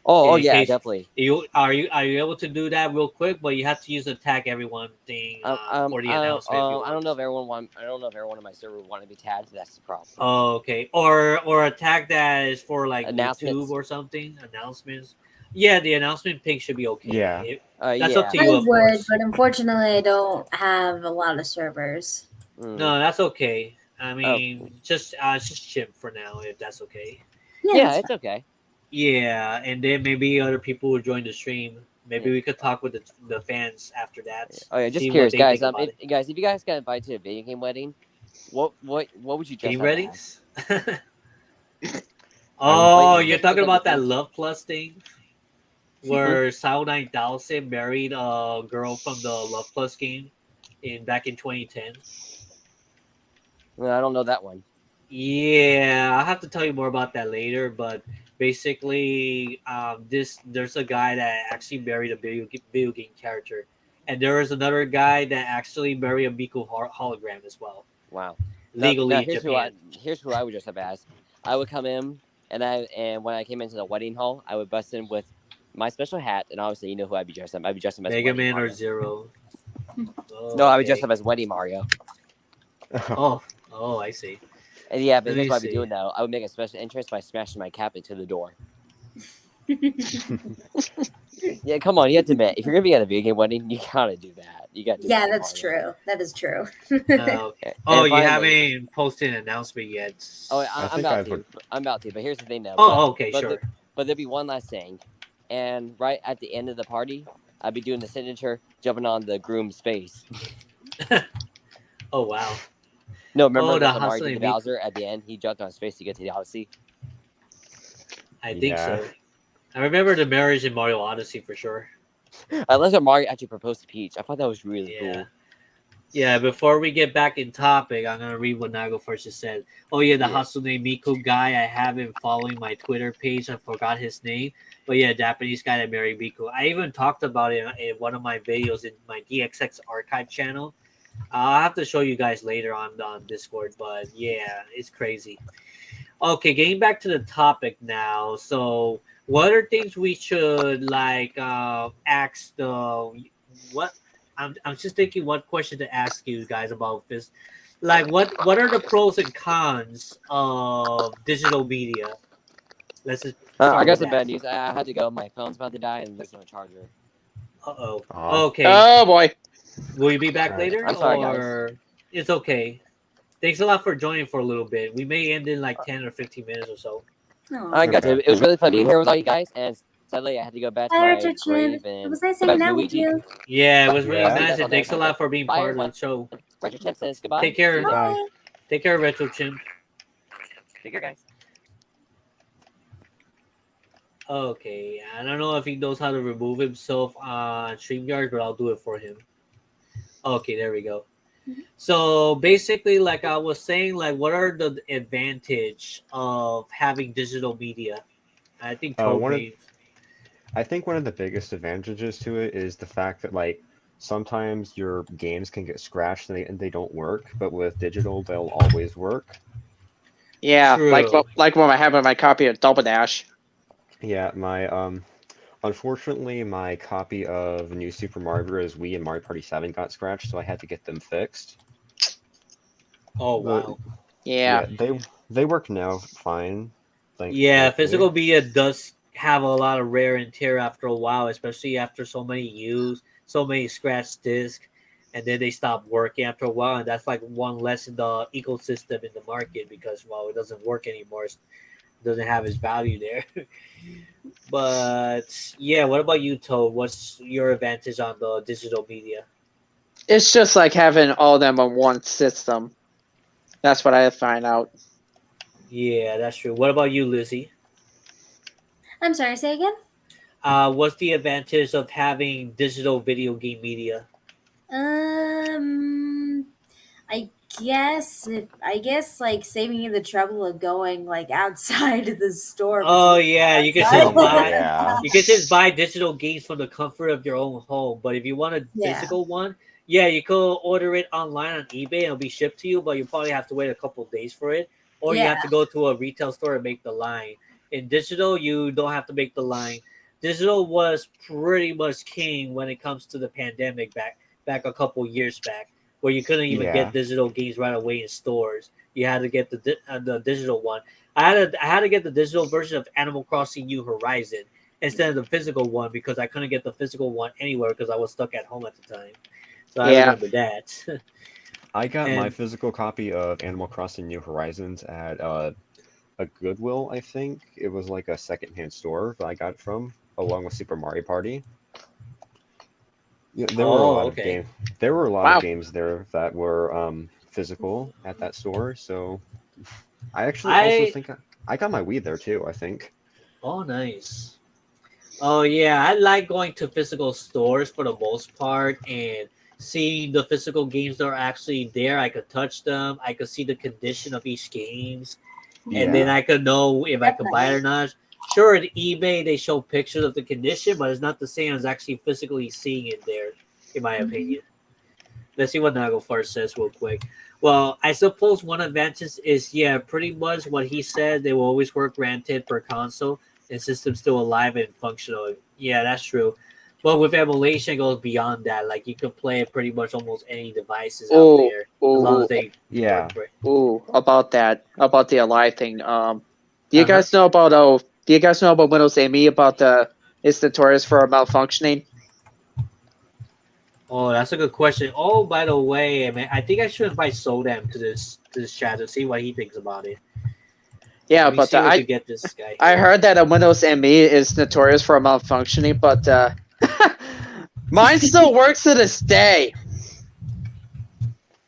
Oh In yeah, case definitely. are you able to do that real quick? But you have to use the tag everyone thing for the announcement if you I don't know want. if I don't know if everyone on my server would want to be tagged. That's the problem. Oh, okay. Or a tag that is for like YouTube Announcements. or something announcements. Yeah, the announcement ping should be okay. Yeah. That's up Yeah. to I you, of would, course. but unfortunately, I don't have a lot of servers. Mm. No, that's okay. I Oh mean, just chimp for now if that's okay. Yeah, yeah, that's it's fine. okay. Yeah, and then maybe other people will join the stream. Yeah. Maybe we could talk with the fans after that, Oh yeah, just see what curious, they guys. think about it. If you guys got invited to a video game wedding, what would you dress Game up as? ratings? I would Like Oh, um you're just dress talking up the about that theme. Love Plus thing Hmm? where Sao 9000 married a girl from the Love Plus game in back in 2010. I don't know that one. Yeah, I'll have to tell you more about that later. But basically, there's a guy that actually married a video game character, and there is another guy that actually married a Miku hologram as well, Wow. Now legally in here's Japan. who I would dress up as. I would come in and when I came into the wedding hall, I would bust in with my special hat, and obviously you know who I'd be dressed up. I'd be dressed up as Mega Wedding Man or Mario. Zero. No, Oh, I would dress okay. up as Wedding Mario. Oh, oh, I see. And yeah, but Let here's me what I'd be see. doing though. I would make a special entrance by smashing my cap into the door. Yeah, come on, you have to admit, if you're gonna be at a video game wedding, you gotta do that. You gotta do Yeah, Wedding that's Mario. true. That is true. Okay. Oh, And you finally, haven't posted an announcement yet. oh, I I'm think about I've. to. I'm about to. But here's the thing though. Oh, okay, But sure. but there'll be one last thing, and right at the end of the party, I'll be doing the signature, jumping on the groom's face. Oh, wow. No, remember Oh, the like when Mario did hustling the Miku. Bowser at the end, he jumped on his face to get to the Odyssey. I think Yeah. so. I remember the marriage in Mario Odyssey for sure. I love that Mario actually proposed to Peach. I thought that was really Yeah. cool. Yeah, before we get back in topic, I'm gonna read what Nago first just said. Oh yeah, the Yeah. Hatsune Miku guy. I have him following my Twitter page. I forgot his name, but yeah, Japanese guy that married Miku. I even talked about it in one of my videos in my DXX archive channel. I'll have to show you guys later on Discord, but yeah, it's crazy. Okay, getting back to the topic now. So, what are things we should like ask the what? I'm just thinking what question to ask you guys about this. Like, what are the pros and cons of digital media? Let's just I start got with some that. bad news. I had to go. My phone's about to die, and there's no charger. Uh-oh. Aw. Okay, Oh boy. will you be back Alright. later, I'm sorry, guys. or it's okay? Thanks a lot for joining for a little bit. We may end in like 10 or 15 minutes or so. I Aw. got to. Okay. It was really fun being here with all you guys, and sadly, I had to go back to Hi, my Richard grave Chimp. It and was nice go back hanging to out with Luigi. you. Yeah, it was But really Yeah. see you nice, guys all and next thanks a time. lot for being Bye, part of everyone. the show. Retro Chimp says goodbye. Take care. Goodbye. Bye. Take care, Retro Chimp. Take care, guys. Okay, I don't know if he knows how to remove himself on StreamYard, but I'll do it for him. Okay, there we go. So basically, like I was saying, like what are the advantage of having digital media? I think Toad One of made. I think one of the biggest advantages to it is the fact that like sometimes your games can get scratched and they don't work, but with digital they'll always work. Yeah, True. like what I have on my copy of Double Dash. Yeah, my unfortunately my copy of New Super Mario Bros. Wii and Mario Party 7 got scratched, so I had to get them fixed. Oh But wow. Yeah. they work now fine. Yeah, Thankfully. physical media does have a lot of wear and tear after a while, especially after so many use, so many scratched discs, and then they stop working after a while, and that's like one less in the ecosystem in the market because well, it doesn't work anymore. It doesn't have its value there. But yeah, what about you, Toad? What's your advantage on the digital media? It's just like having all of them on one system. That's what I find out. Yeah, that's true. What about you, Lizzie? I'm sorry, say again? What's the advantage of having digital video game media? I guess like saving you the trouble of going like outside of the store. Oh between yeah, you can outside. just buy Yeah. you can just buy digital games from the comfort of your own home. But if you want a Yeah. physical one, yeah, you could order it online on eBay and it'll be shipped to you, but you probably have to wait a couple of days for it. Or you Yeah. have to go to a retail store and make the line. In digital, you don't have to make the line. Digital was pretty much king when it comes to the pandemic back a couple years back, where you couldn't even Yeah. get digital games right away in stores. You had to get the digital one. I had to get the digital version of Animal Crossing New Horizon instead of the physical one because I couldn't get the physical one anywhere because I was stuck at home at the time. So I Yeah. remember that. I got my And physical copy of Animal Crossing New Horizons at a Goodwill, I think. It was like a secondhand store that I got it from, along with Super Mario Party. Yeah, there were a oh, lot of okay. games. There were a lot Wow. of games there that were physical at that store. So I actually also think I got my Wii there too. I think. Oh, nice. Oh yeah, I like going to physical stores for the most part, and see the physical games that are actually there. I could touch them. I could see the condition of each games, and then Yeah. I could know if I could buy it or Definitely. not. Sure, at eBay they show pictures of the condition, but it's not the same as actually physically seeing it there, in my Mhm. opinion. Let's see what Naglfar says real quick. Well, I suppose one advantage is, yeah, pretty much what he said. They will always work granted per console and system still alive and functional. Yeah, that's true. But with emulation, it goes beyond that. Like you can play it pretty much almost any devices out Oh, there as long as oh, they work Yeah. for it. oh, about that, about the Alive thing. Do you Uh huh. guys know about Do you guys know about Windows ME about it's notorious for malfunctioning? Oh, that's a good question. Oh, by the way, man, I think I should invite Sodam to this chat to see what he thinks about it. Yeah, Let me but see if we could get this guy I here. heard that Windows ME is notorious for malfunctioning, but mine still works to this day.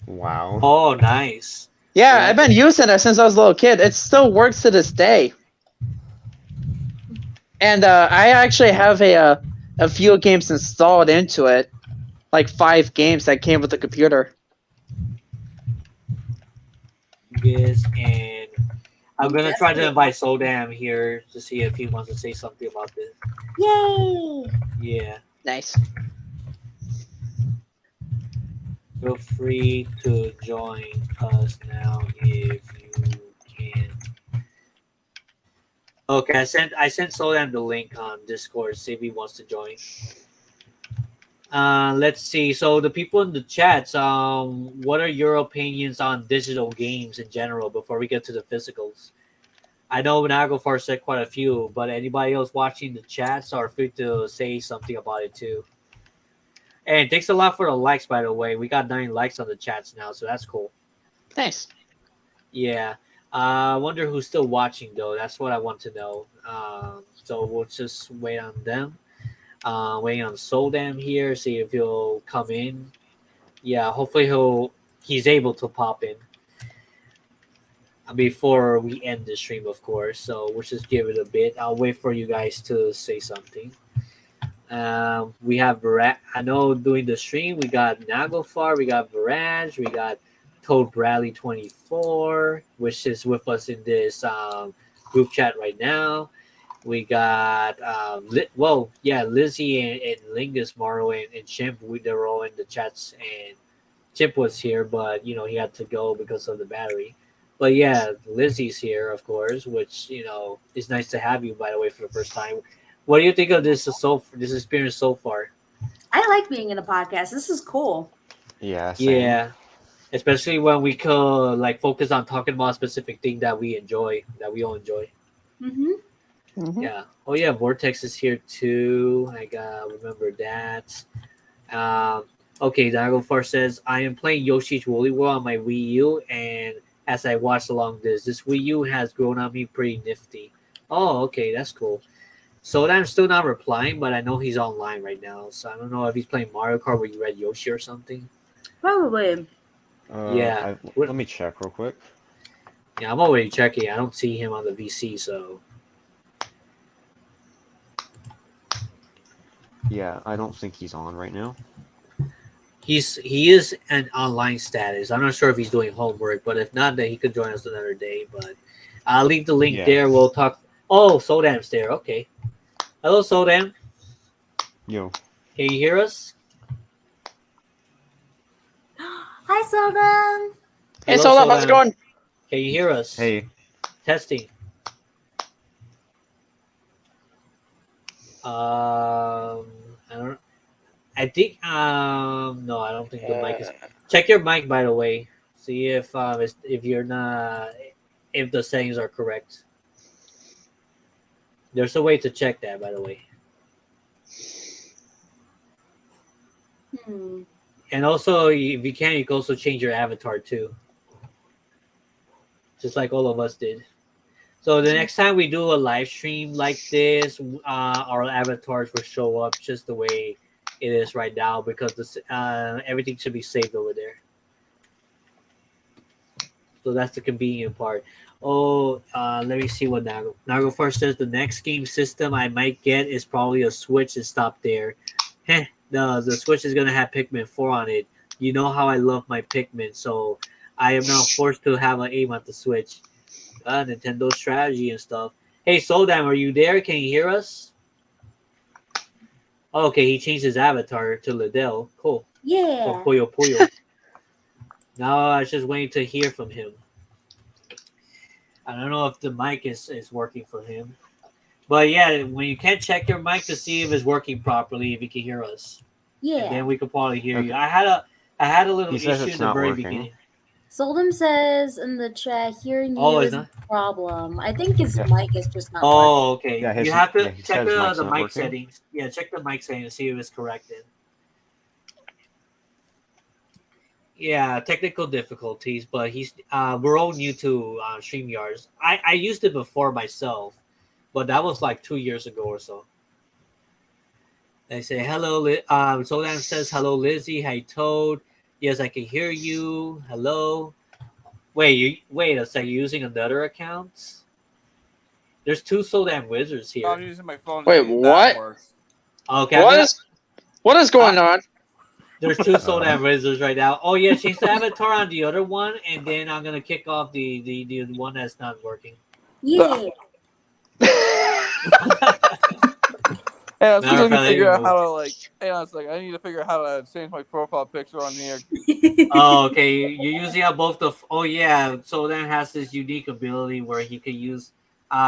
Wow. Oh, nice. Yeah, Yeah, I've been using it since I was a little kid. It still works to this day. And I actually have a few games installed into it, like 5 games that came with the computer. yes, and I'm gonna try to Definitely. invite Sodam here to see if he wants to say something about this. Yay! Yeah, Nice. feel free to join us now if you can. Okay, I sent Sodam the link on Discord. See if he wants to join. Let's see. So the people in the chats, what are your opinions on digital games in general before we get to the physicals? I know Naglfar said quite a few, but anybody else watching the chats are free to say something about it too. And thanks a lot for the likes, by the way. We got 9 likes on the chats now, so that's cool. Nice. Yeah. I wonder who's still watching though. That's what I want to know. So we'll just wait on them. Waiting on Soldam here, see if he'll come in. Yeah, hopefully he's able to pop in before we end the stream, of course. So we'll just give it a bit. I'll wait for you guys to say something. We have I know doing the stream we got Naglfar, we got Viraj, we got Toad Bradley 24, which is with us in this group chat right now. We got Lizzie and Lingus, Morrow and Chimp. They're all in the chats, and Chimp was here, but he had to go because of the battery. But yeah, Lizzie's here, of course, which is nice to have you, by the way, for the first time. What do you think of this experience so far? I like being in a podcast. This is cool. Yeah. Same. Yeah, especially when we could focus on talking about a specific thing that we enjoy, that we all enjoy. Mm-hmm. Mm-hmm. Yeah. Oh yeah, Vortex is here too. I got remember that. Um, okay, Dagofar says I am playing Yoshi's Woolly World on my Wii U, and as I watch along this Wii U has grown on me pretty nifty. Oh, okay, that's cool. So I'm still not replying, but I know he's online right now. So I don't know if he's playing Mario Kart where you read Yoshi or something. Probably. Yeah. Let me check real quick. Yeah, I'm already checking. I don't see him on the VC, so Yeah, I don't think he's on right now. he is an online status. I'm not sure if he's doing homework, but if not, then he could join us another day. But I'll leave the link Yeah. there. We'll talk. Oh, Sodam's there. Okay. Hello, Sodam. Yo. Can you hear us? Hi, Seldom. Hey, Hello, Solam, how's it Sodam. going? Can you hear us? Hey. Testing. I don't. I think. No, I don't think the mic is. Check your mic, by the way. See if you're not, if the settings are correct. There's a way to check that, by the way. Hmm. And also, if you can, you can also change your avatar too, just like all of us did. So the next time we do a live stream like this, our avatars will show up just the way it is right now because everything should be saved over there. So that's the convenient part. Oh, let me see what Nago first says. The next game system I might get is probably a Switch and stop there. Heh, the Switch is gonna have Pikmin 4 on it. You know how I love my Pikmin, so I am now forced to have an aim at the Switch. Nintendo strategy and stuff. Hey, Soldam, are you there? Can you hear us? Oh, okay, he changed his avatar to Liddell. Cool. Yeah. Puyo Puyo. Now I was just waiting to hear from him. I don't know if the mic is working for him. But yeah, when you can check your mic to see if it's working properly, if you can hear us. And Yeah. then we could probably hear you. Okay. I had a little He says issue it's in the not very working. beginning. Soldem says in the chat, hearing you Oh, it's is not? a problem. I think his Yeah. mic is just not working. Oh, okay. Yeah, You have to he check said his mic's the not mic working. settings. Yeah, check the mic settings to see if it's corrected. Yeah, technical difficulties, but we're all new to StreamYards. I used it before myself, but that was like 2 years ago or so. They say hello. Solan says hello, Lizzie. Hey, Toad. Yes, I can hear you. Hello. Wait a second. You're using another account? There's two Solan wizards here. I'm using my phone. Wait, to see if what? that works. Okay, What is going on? there's two Solan wizards right now. Oh yeah, change the avatar on the other one, and then I'm gonna kick off the one that's not working. Yeah. Hey, I was Matter of trying to fact, figure they out how to like. Hey, I was like, I need to figure out how to change my profile picture on here. Oh, okay. You usually have both the. Oh yeah, Solan has this unique ability where he could use.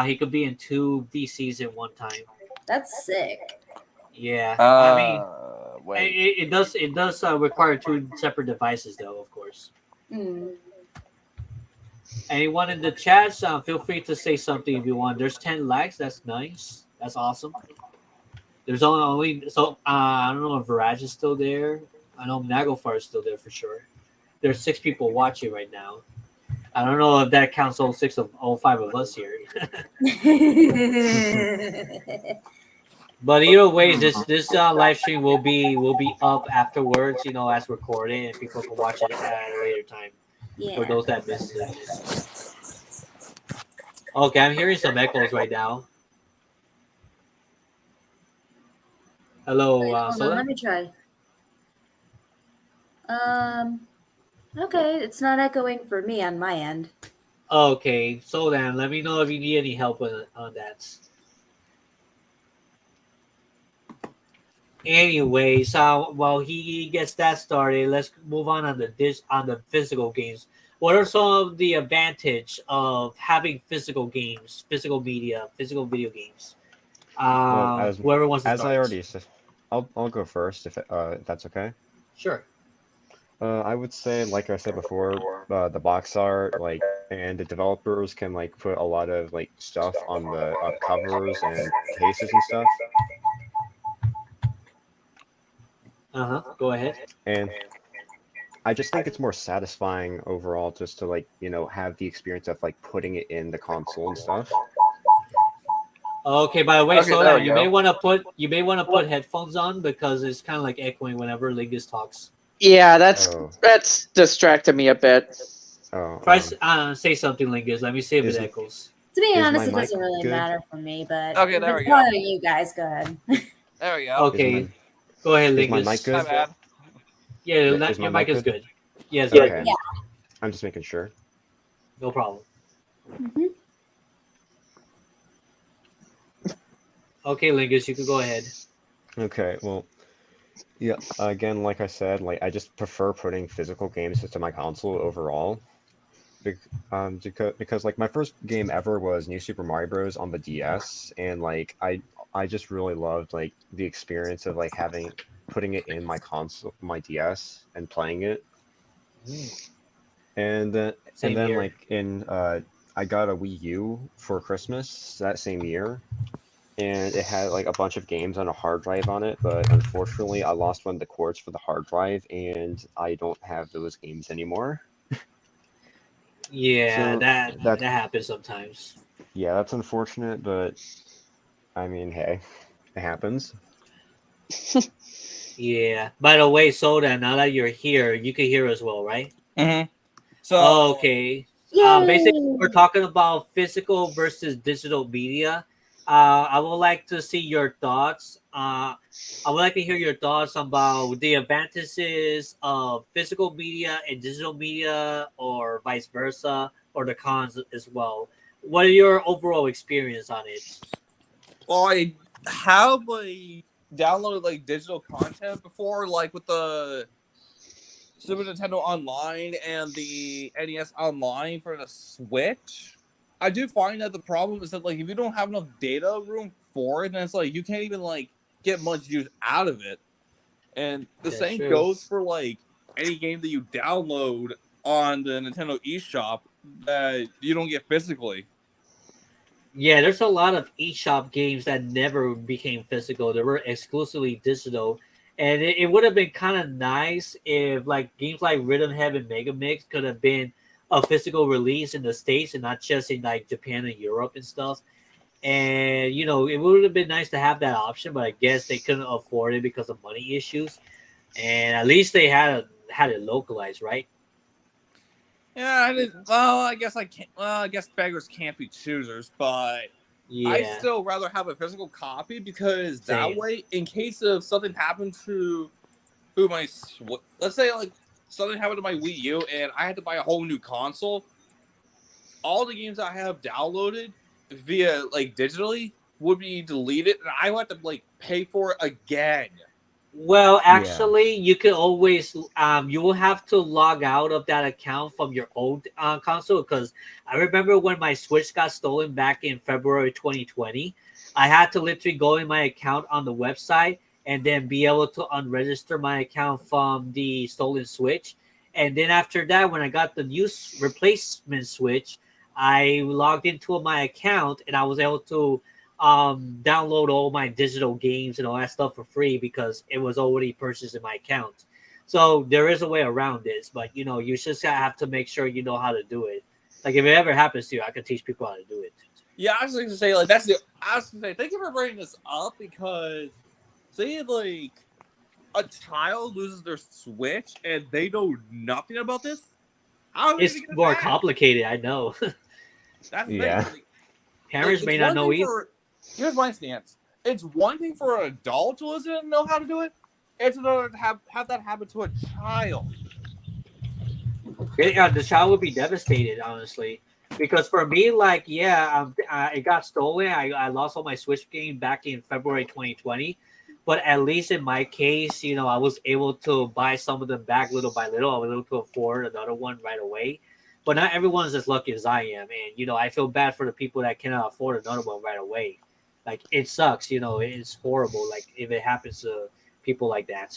He could be in two VCs at one time. That's sick. Yeah, I mean, Wait. it does require two separate devices though, of course. Mm. Anyone in the chat, feel free to say something if you want. There's 10 likes. That's nice. That's awesome. There's only so I don't know if Viraj is still there. I know Naglfar is still there for sure. There's 6 people watching right now. I don't know if that counts all 5 of us here. But either way, this live stream will be up afterwards, as recorded, and people can watch it at a later time. Yeah. For those that missed it. Okay, I'm hearing some echoes right now. Hello, Wait, hold on, Sola? let me try. Okay, it's not echoing for me on my end. Okay, so then let me know if you need any help on that. Anyways, while he gets that started, let's move on the physical games. What are some of the advantage of having physical games, physical media, physical video games? Well, Whoever wants to as start. I already said, I'll go first if that's okay. Sure. I would say, like I said before, the box art, and the developers can put a lot of stuff on the covers and cases and stuff. Go ahead. And I just think it's more satisfying overall just to have the experience of putting it in the console and stuff. Okay. By the way, Okay, so there we you go. may want to put headphones on because it's kind of like echoing whenever Lingus talks. Yeah, that's Oh. distracted me a bit. Oh, Try say something, Lingus. Let me see if it Is it- echoes. To be Is honest, my it doesn't mic really good? matter for me, but Okay, if there it's we go. bothering you guys, go ahead. There we go. Okay. Go ahead, Is my Lingus. mic good? My bad. Yeah, Is my your mic mic is good? good. Yes, Okay. very good. I'm just making sure. No problem. Mhm. Okay, Lingus, you can go ahead. Okay, well, yeah, again, like I said, I just prefer putting physical games into my console overall. Because my first game ever was New Super Mario Bros. On the DS, and I just really loved the experience of putting it in my console, my DS, and playing it. And then Same here. I got a Wii U for Christmas that same year, and it had a bunch of games on a hard drive on it, but unfortunately I lost one of the cords for the hard drive, and I don't have those games anymore. Yeah, So that happens sometimes. Yeah, that's unfortunate, but I mean, hey, it happens. Yeah. By the way, Soda, now that you're here, you can hear as well, right? Mm-hmm. So Okay. Yay! Basically, we're talking about physical versus digital media. I would like to see your thoughts. I would like to hear your thoughts about the advantages of physical media and digital media, or vice versa, or the cons as well. What are your overall experience on it? Well, I have like downloaded like digital content before, like with the Super Nintendo Online and the NES Online for the Switch. I do find that the problem is that like if you don't have enough data room for it, then it's like you can't even like get much use out of it. And the That's same true. goes for like any game that you download on the Nintendo eShop that you don't get physically. Yeah, there's a lot of eShop games that never became physical. They were exclusively digital. And it would have been kind of nice if like games like Rhythm Heaven Mega Mix could have been a physical release in the States and not just in like Japan and Europe and stuff. And it would have been nice to have that option, but I guess they couldn't afford it because of money issues. And at least they had it localized, right? Yeah, I didn't. Well, I guess I can't. Well, I guess beggars can't be choosers, but I'd Yeah, still rather have a physical copy because that same. way, in case of something happened to my, let's say like something happened to my Wii U and I had to buy a whole new console, all the games I have downloaded via like digitally would be deleted, and I would have to like pay for it again. Well, Yeah. actually, you can always you will have to log out of that account from your old console, because I remember when my Switch got stolen back in February 2020, I had to literally go in my account on the website and then be able to unregister my account from the stolen Switch. And then after that, when I got the new replacement Switch, I logged into my account and I was able to download all my digital games and all that stuff for free because it was already purchased in my account. So there is a way around this, but you just have to make sure you know how to do it. Like if it ever happens to you, I can teach people how to do it. Yeah, I was going to say like that's the. I was going to say thank you for bringing this up because say like a child loses their Switch and they know nothing about this. How are they It's going to get it more back? complicated, I know. That's the Yeah. thing. Parents may it's not one know thing either. for. Here's my stance. It's one thing for an adult to listen and know how to do it. It's another to have that happen to a child. Yeah, the child would be devastated, honestly. Because for me, like, yeah, it got stolen. I lost all my Switch game back in February 2020. But at least in my case, I was able to buy some of them back little by little. I was able to afford another one right away. But not everyone's as lucky as I am. And, I feel bad for the people that cannot afford another one right away. Like, it sucks, it's horrible. Like, if it happens to people like that.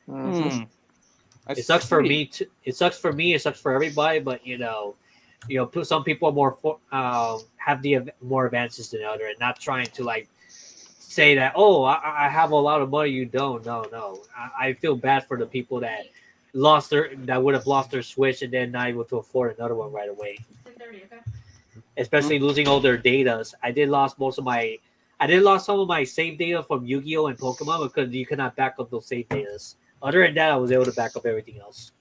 Mhm. I It sucks for see. me. It sucks for me. It sucks for everybody. But some people are more have the more advances than the other, and not trying to like say that. Oh, I have a lot of money. You don't. No. I feel bad for the people that would have lost their Switch and then not able to afford another one right away. Especially losing all their datas. I did lost some of my save data from Yu-Gi-Oh and Pokemon because you cannot back up those save datas. Other than that, I was able to back up everything else.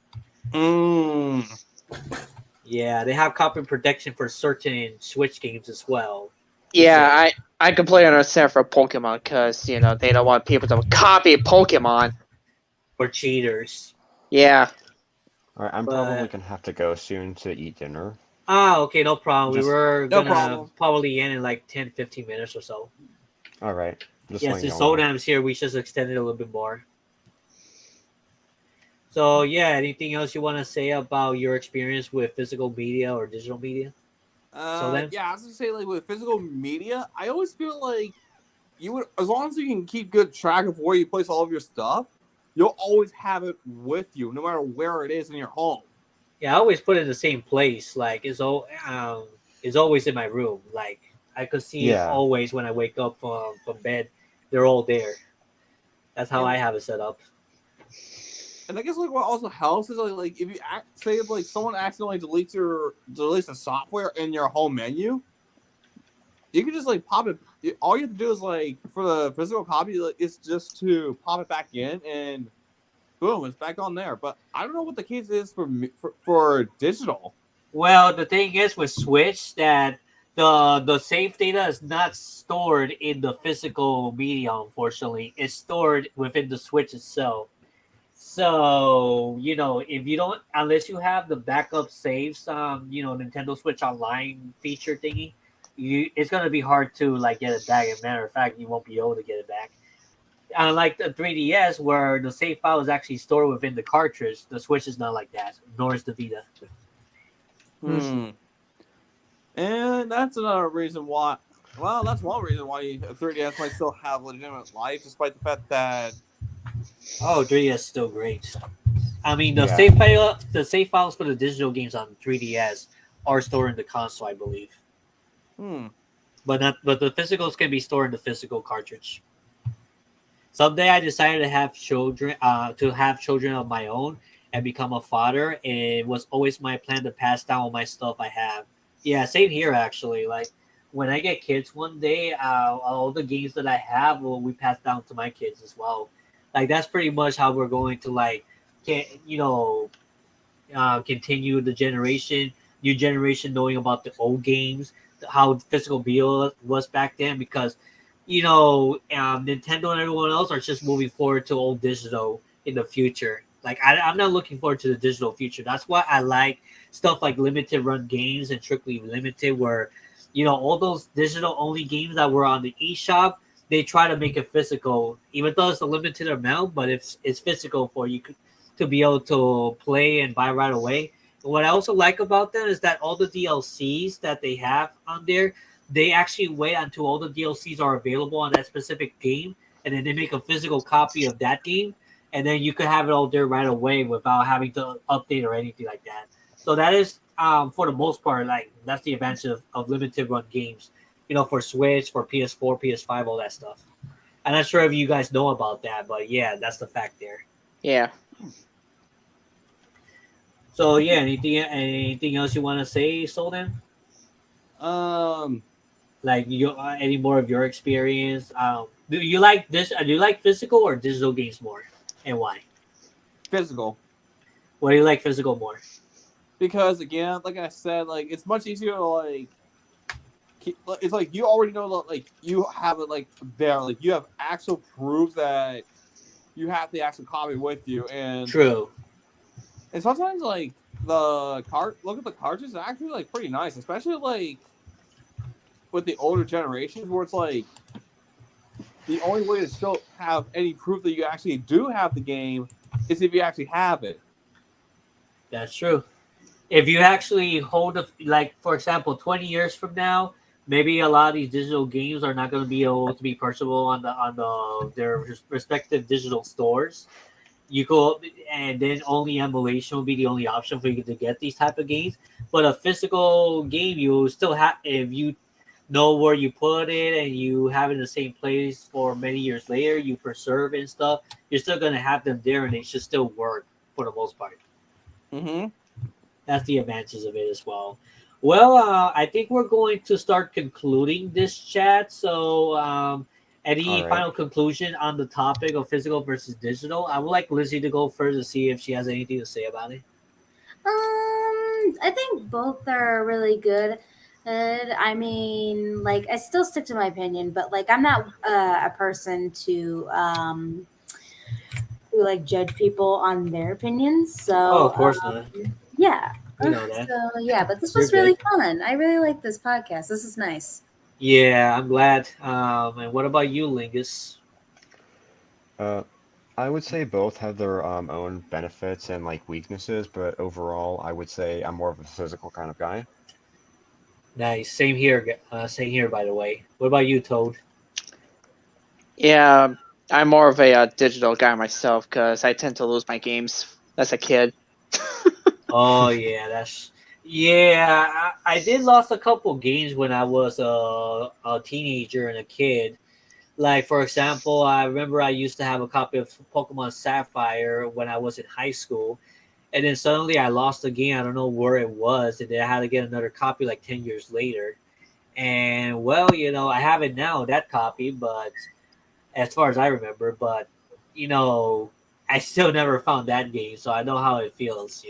Yeah, they have copy protection for certain Switch games as well. Yeah, I completely understand for Pokemon because they don't want people to copy Pokemon. For cheaters. Yeah. All right, I'm probably gonna have to go soon to eat dinner. Okay, no problem. Just- We were No gonna problem. probably end in like 10, 15 minutes or so. All right. Just Yes, letting since y'all know. Soldam's here, we just extended a little bit more. So yeah, anything else you want to say about your experience with physical media or digital media? then? Yeah, I was gonna say like with physical media, I always feel like you would, as long as you can keep good track of where you place all of your stuff, you'll always have it with you, no matter where it is in your home. Yeah, I always put it in the same place. Like it's always in my room. Like I could see it Yeah. always when I wake up from bed. They're all there. That's how I have it set up. And I guess like what also helps is like if you say like someone accidentally deletes the software in your home menu, you can just like pop it. All you have to do is like for the physical copy, like, it's just to pop it back in and boom, it's back on there. But I don't know what the case is for digital. Well, the thing is with Switch that The save data is not stored in the physical media. Unfortunately, it's stored within the Switch itself. So if you don't, unless you have the backup saves, Nintendo Switch Online feature thingy, it's gonna be hard to like get it back. As a matter of fact, you won't be able to get it back. Unlike the 3DS, where the save file is actually stored within the cartridge, the Switch is not like that, nor is the Vita. Hmm. And that's another reason why. Well, that's one reason why 3DS might still have legitimate life, despite the fact that. Oh, 3DS is still great. I mean, Yeah. the save files for the digital games on 3DS are stored in the console, I believe. Hmm. But the physicals can be stored in the physical cartridge. Someday I decided to have children of my own and become a father. It was always my plan to pass down all my stuff I have. Yeah, same here actually. Like when I get kids one day, all the games that I have will be passed down to my kids as well. Like that's pretty much how we're going to like, can continue the new generation knowing about the old games, how physical media was back then. Because Nintendo and everyone else are just moving forward to old digital in the future. Like I'm not looking forward to the digital future. That's why I like stuff like limited run games and strictly limited, where all those digital only games that were on the eShop, they try to make it physical, even though it's a limited amount, but it's physical for you to be able to play and buy right away. And what I also like about them is that all the DLCs that they have on there, they actually wait until all the DLCs are available on that specific game, and then they make a physical copy of that game, and then you could have it all there right away without having to update or anything like that. So that is, for the most part, like that's the advantage of limited run games, for Switch, for PS4, PS5, all that stuff. I'm not sure if you guys know about that, but yeah, that's the fact there. Yeah. So yeah, anything else you want to say, Soldan? Um. Like any more of your experience? Do you like this? Do you like physical or digital games more, and why? Physical. Why do you like physical more? Because again, like I said, like it's much easier to like. It's like you already know that like you have it like there, like you have actual proof that you have the actual copy with you, True. and sometimes like the cart look at the cartridges are actually like pretty nice, especially like with the older generations where it's like the only way to still have any proof that you actually do have the game is if you actually have it. That's true. If you actually hold like for example, 20 years from now, maybe a lot of these digital games are not going to be able to be purchasable on their respective digital stores. You go, and then only emulation will be the only option for you to get these type of games. But a physical game, you still have, if you know where you put it and you have it in the same place for many years later, you preserve it and stuff, you're still gonna have them there, and they should still work for the most part. Mm-hmm. That's the advantages of it as well. Well, I think we're going to start concluding this chat. So, any All right. final conclusion on the topic of physical versus digital? I would like Lizzie to go first to see if she has anything to say about it. I think both are really good. And I mean, like, I still stick to my opinion, but like, I'm not a person to like judge people on their opinions. Oh, So, of course not. yeah. We know that. So yeah, but this You're was really good. fun. I really like this podcast. This is nice. Yeah, I'm glad. And what about you, Lingus? Uh, I would say both have their own benefits and like weaknesses, but overall, I would say I'm more of a physical kind of guy. Nice. Same here. Same here. By the way. What about you, Toad? Yeah, I'm more of a digital guy myself because I tend to lose my games as a kid. Oh yeah, I did lost a couple games when I was a teenager and a kid. Like for example, I remember I used to have a copy of Pokemon Sapphire when I was in high school, and then suddenly I lost the game. I don't know where it was, and then I had to get another copy like 10 years later. And well, I have it now, that copy, but as far as I remember, but you know, I still never found that game, so I know how it feels.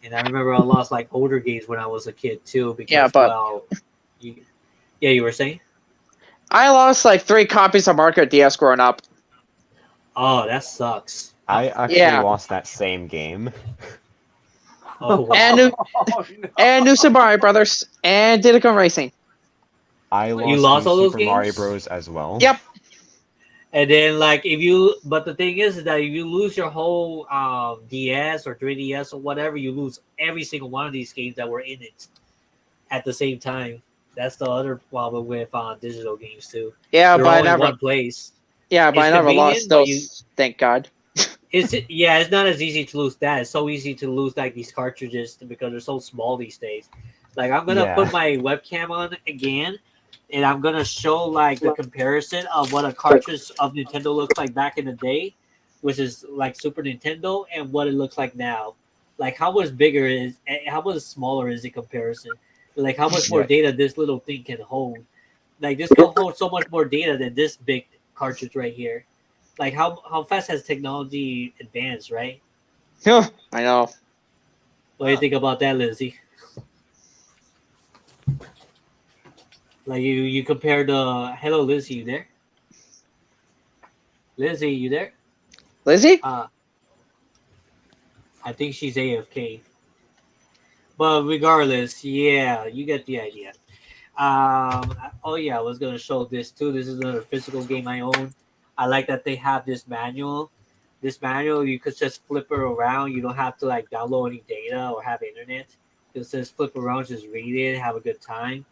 And I remember I lost like older games when I was a kid too because Yeah, but- you, yeah, you were saying? I lost like 3 copies of Mario DS growing up. Oh, that sucks. I actually Yeah. lost that same game. Oh wow. And New, Oh, no. and New Super Mario Brothers and Diddy Kong Racing. I You lost lost New all those Super Mario games? Bros. As well. Yep. And then like if you, but the thing is that if you lose your whole DS or 3DS or whatever, you lose every single one of these games that were in it at the same time. That's the other problem with digital games too. Yeah, They're but I all in never. one place. Yeah, but It's I never lost convenient, but those. Thank God. It's not as easy to lose that. It's so easy to lose like these cartridges because they're so small these days. Like I'm gonna Yeah. put my webcam on again, and I'm gonna show like the comparison of what a cartridge of Nintendo looks like back in the day, which is like Super Nintendo, and what it looks like now. Like how much bigger is, how much smaller is the comparison? Like how much more Yeah. data this little thing can hold. Like this can hold so much more data than this big cartridge right here. Like how fast has technology advanced, right? I know. What do you think about that, Lizzie? Like you compare the hello Lizzie, you there? Lizzie, you there? Lizzie? I think she's AFK. But regardless, yeah, you get the idea. Oh yeah, I was gonna show this too. This is another physical game I own. I like that they have this manual. This manual you could just flip it around. You don't have to like download any data or have internet. It says flip around, just read it, have a good time.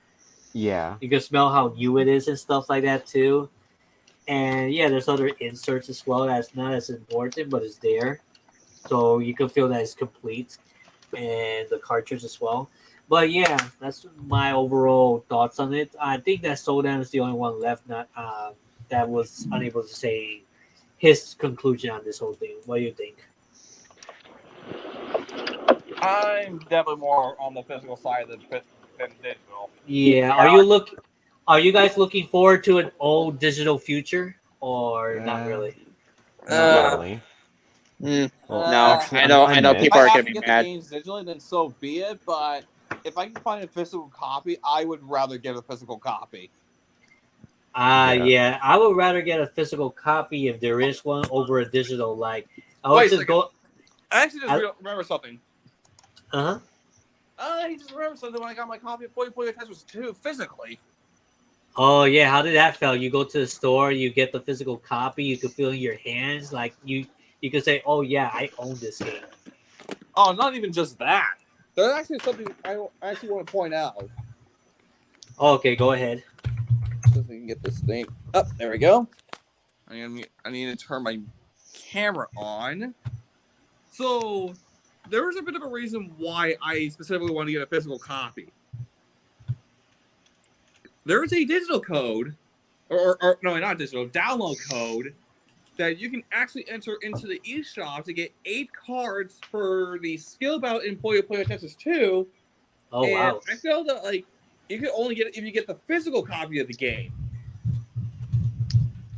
Yeah. You can smell how new it is and stuff like that too. And yeah, there's other inserts as well that's not as important, but it's there. So you can feel that it's complete. And the cartridge as well. But yeah, that's my overall thoughts on it. I think that Soldan is the only one left not that was unable to say his conclusion on this whole thing. What do you think? I'm definitely more on the physical side than digital. Yeah, are you guys looking forward to an old digital future or not really? Not really. No, actually, I know. I'm I know. mixed. People I are have gonna to be get mad. the games digitally, then so be it. But if I can find a physical copy, I would rather get a physical copy. Yeah, I would rather get a physical copy if there is one over a digital. Like, I would Wait a just second. go. I actually just remember something. Uh huh. I just remember something when I got my copy of Puyo Puyo Tetris 2 physically. Oh yeah, how did that feel? You go to the store, you get the physical copy, you can feel it in your hands, like you can say, "Oh yeah, I own this game." Oh, not even just that. There's actually something I actually want to point out. Oh, okay, go ahead. So we can get this thing up. There we go. I need to turn my camera on. So there was a bit of a reason why I specifically want to get a physical copy. There is a digital code, or no, not digital, download code that you can actually enter into the eShop to get 8 cards for the skill bout in Puyo Puyo Tetris 2. Oh and wow. I feel that like you can only get it if you get the physical copy of the game.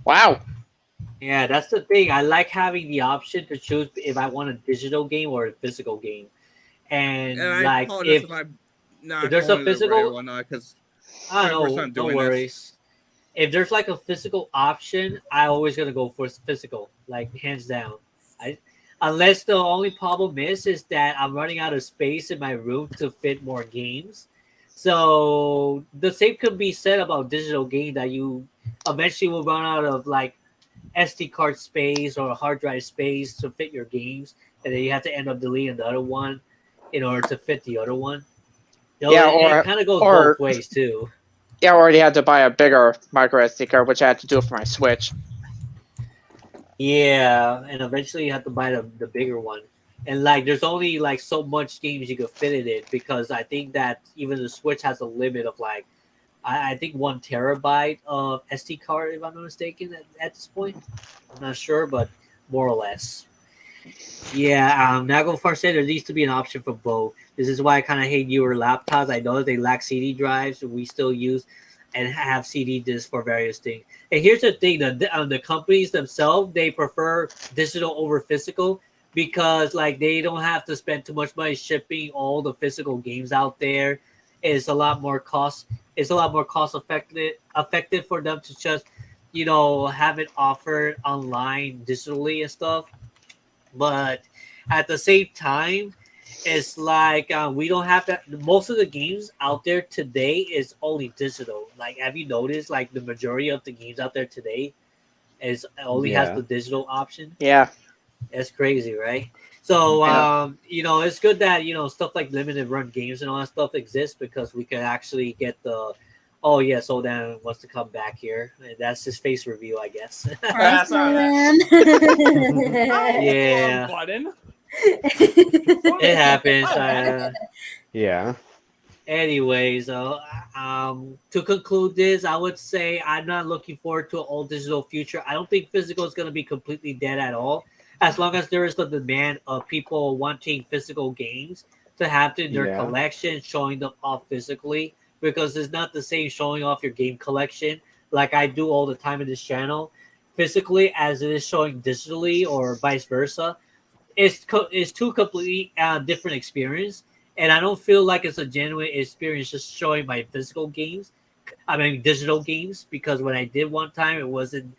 Wow. Yeah, that's the thing. I like having the option to choose if I want a digital game or a physical game. And And I like apologize if I'm not if there's a calling it physical- right or whatnot, because I my don't first know, time no doing this. worries. If there's like a physical option, I always gonna go for physical, like hands down. Unless the only problem is that I'm running out of space in my room to fit more games. So the same could be said about digital game that you eventually will run out of like SD card space or hard drive space to fit your games, and then you have to end up deleting the other one in order to fit the other one. Yeah, it kind of goes or- both ways too. Yeah, I already had to buy a bigger micro SD card, which I had to do for my Switch. Yeah, and eventually you have to buy the bigger one. And like there's only like so much games you could fit in it because I think that even the Switch has a limit of like I think 1 terabyte of SD card if I'm not mistaken at this point. I'm not sure, but more or less. Yeah, now go far say there needs to be an option for both. This is why I kind of hate newer laptops. I know that they lack CD drives. We still use and have CD discs for various things. And here's the thing: the companies themselves they prefer digital over physical, because like they don't have to spend too much money shipping all the physical games out there. It's a lot more cost. It's a lot more cost effective for them to just have it offered online digitally and stuff. But at the same time, it's like we don't have that. Most of the games out there today is only digital. Like, have you noticed? Like the majority of the games out there today is only has Yeah. the digital option. Yeah. That's crazy, right? So, I know. it's good that stuff like limited run games and all that stuff exists because we can actually get the. Oh yeah, so Dan wants to come back here. And that's his face review, I guess. Hi, Sorry. Solon. Yeah. Button. It happens. My bad. Yeah. Anyways, to conclude this, I would say I'm not looking forward to an all digital future. I don't think physical is going to be completely dead at all, as long as there is the demand of people wanting physical games to have in their Yeah. collection, showing them off physically. Because it's not the same showing off your game collection like I do all the time in this channel, physically as it is showing digitally, or vice versa. It's two completely different experience, and I don't feel like it's a genuine experience just showing my physical games. I mean digital games, because when I did one time, it wasn't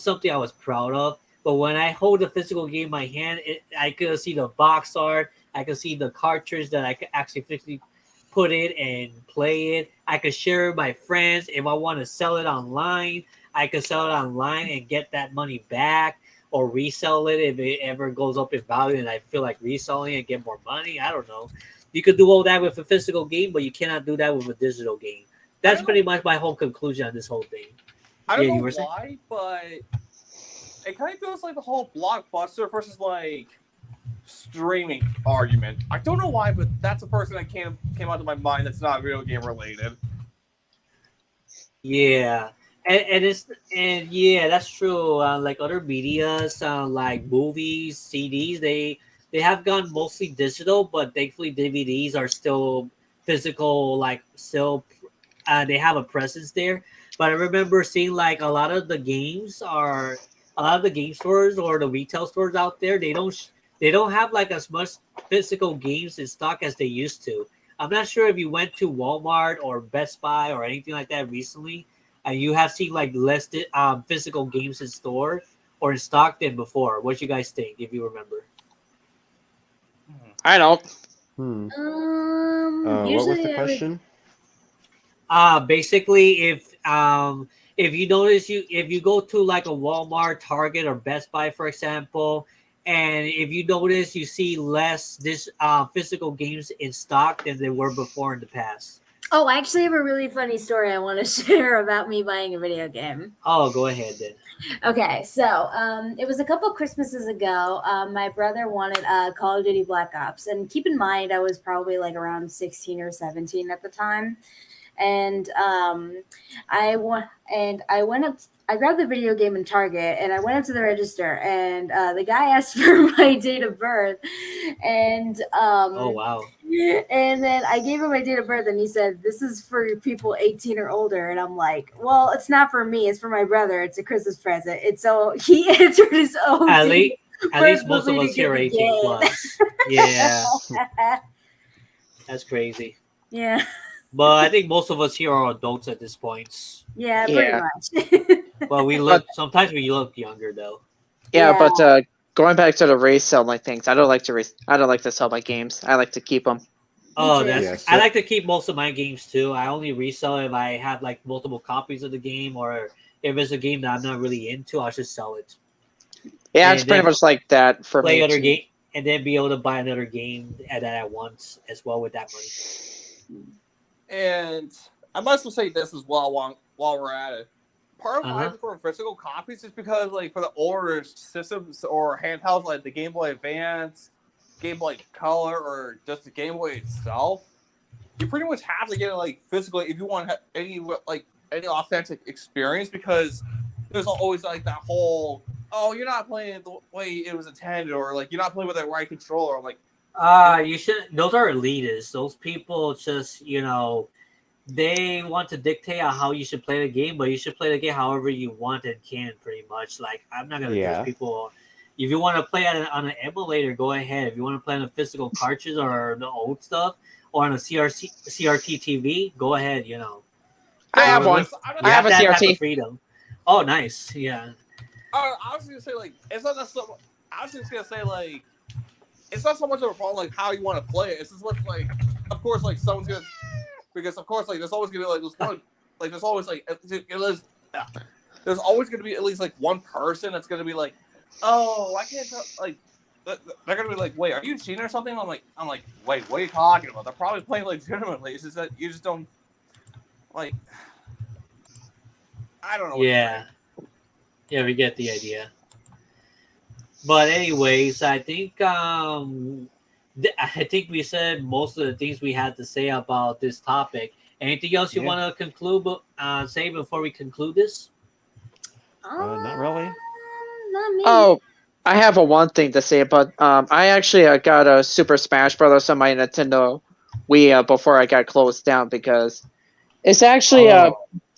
something I was proud of. But when I hold a physical game in my hand, I could see the box art, I could see the cartridge that I could actually physically put it and play it. I could share it with my friends. If I want to sell it online, I could sell it online and get that money back, or resell it if it ever goes up in value and I feel like reselling and get more money. I don't know. You could do all that with a physical game, but you cannot do that with a digital game. I That's don't pretty much my whole conclusion on this whole thing. I don't Yeah, you know were saying? why, but it kind of feels like the whole blockbuster versus like streaming argument. I don't know why, but that's the first thing that came out of my mind that's not video game related. Yeah, and yeah, that's true. Like other medias, like movies, CDs, they have gone mostly digital, but thankfully DVDs are still physical. Like still, they have a presence there. But I remember seeing like a lot of the game stores or the retail stores out there. They don't have like as much physical games in stock as they used to. I'm not sure if you went to Walmart or Best Buy or anything like that recently, and you have seen like less physical games in store or in stock than before. What you guys think, if you remember? I don't. Hmm. What was the Usually question? Basically, if you notice, if you go to like a Walmart, Target, or Best Buy, for example, and if you notice, you see less physical games in stock than they were before in the past. Oh, I actually have a really funny story I want to share about me buying a video game. Oh, go ahead then. Okay, so it was a couple Christmases ago. My brother wanted Call of Duty Black Ops, and keep in mind I was probably like around 16 or 17 at the time, and I went up. I grabbed the video game in Target, and I went up to the register, and the guy asked for my date of birth, and Oh wow. and then I gave him my date of birth, and he said, "This is for people 18 or older." And I'm like, "Well, it's not for me. It's for my brother. It's a Christmas present." And so he entered his own At date least, of at birth least most for of me us to here get are the 18 game. plus. Yeah, that's crazy. Yeah, But I think most of us here are adults at this point. yeah, pretty Yeah. much. But sometimes we look younger though. Yeah, Yeah. but going back to the reselling things, I don't like to sell my games. I like to keep them. Oh, too. that's. Yes. I like to keep most of my games too. I only resell if I have like multiple copies of the game, or if it's a game that I'm not really into, I'll just sell it. Yeah, And it's pretty then much like that for play me other too. game, and then be able to buy another game that I want as well with that money. And I must say this as well while we're at it. Part of why I Uh-huh. prefer physical copies is because, like, for the older systems or handhelds, like the Game Boy Advance, Game Boy Color, or just the Game Boy itself, you pretty much have to get it like physically if you want to have any authentic experience. Because there's always like that whole, oh, you're not playing it the way it was intended, or like you're not playing with the right controller. I'm like, You should. Those are elitists. Those people just, they want to dictate on how you should play the game, but you should play the game however you want and can. Pretty much, like I'm not gonna judge Yeah. people If you want to play on an emulator, go ahead. If you want to play on a physical cartridge or the old stuff, or on a CRT TV, go ahead. I have one. You I have have a that type CRT. of freedom. Oh, nice. Yeah. I was gonna say like it's not so. I was just gonna say like it's not so much of a problem like how you want to play it. It's just like of course like someone's gonna because of course like there's always gonna be like this one like there's always like there's always gonna be at least like one person that's gonna be like, oh, I can't tell like they're gonna be like, wait, are you cheating or something? I'm like, wait, what are you talking about? They're probably playing legitimately. It's just that you just don't like. I don't know. Yeah. Yeah, we get the idea. But anyways, I think we said most of the things we had to say about this topic. Anything else you want to conclude? Say before we conclude this? Not really. Not me. Oh, I have one thing to say, but I actually got a Super Smash Brothers on my Nintendo Wii before I got closed down because it's actually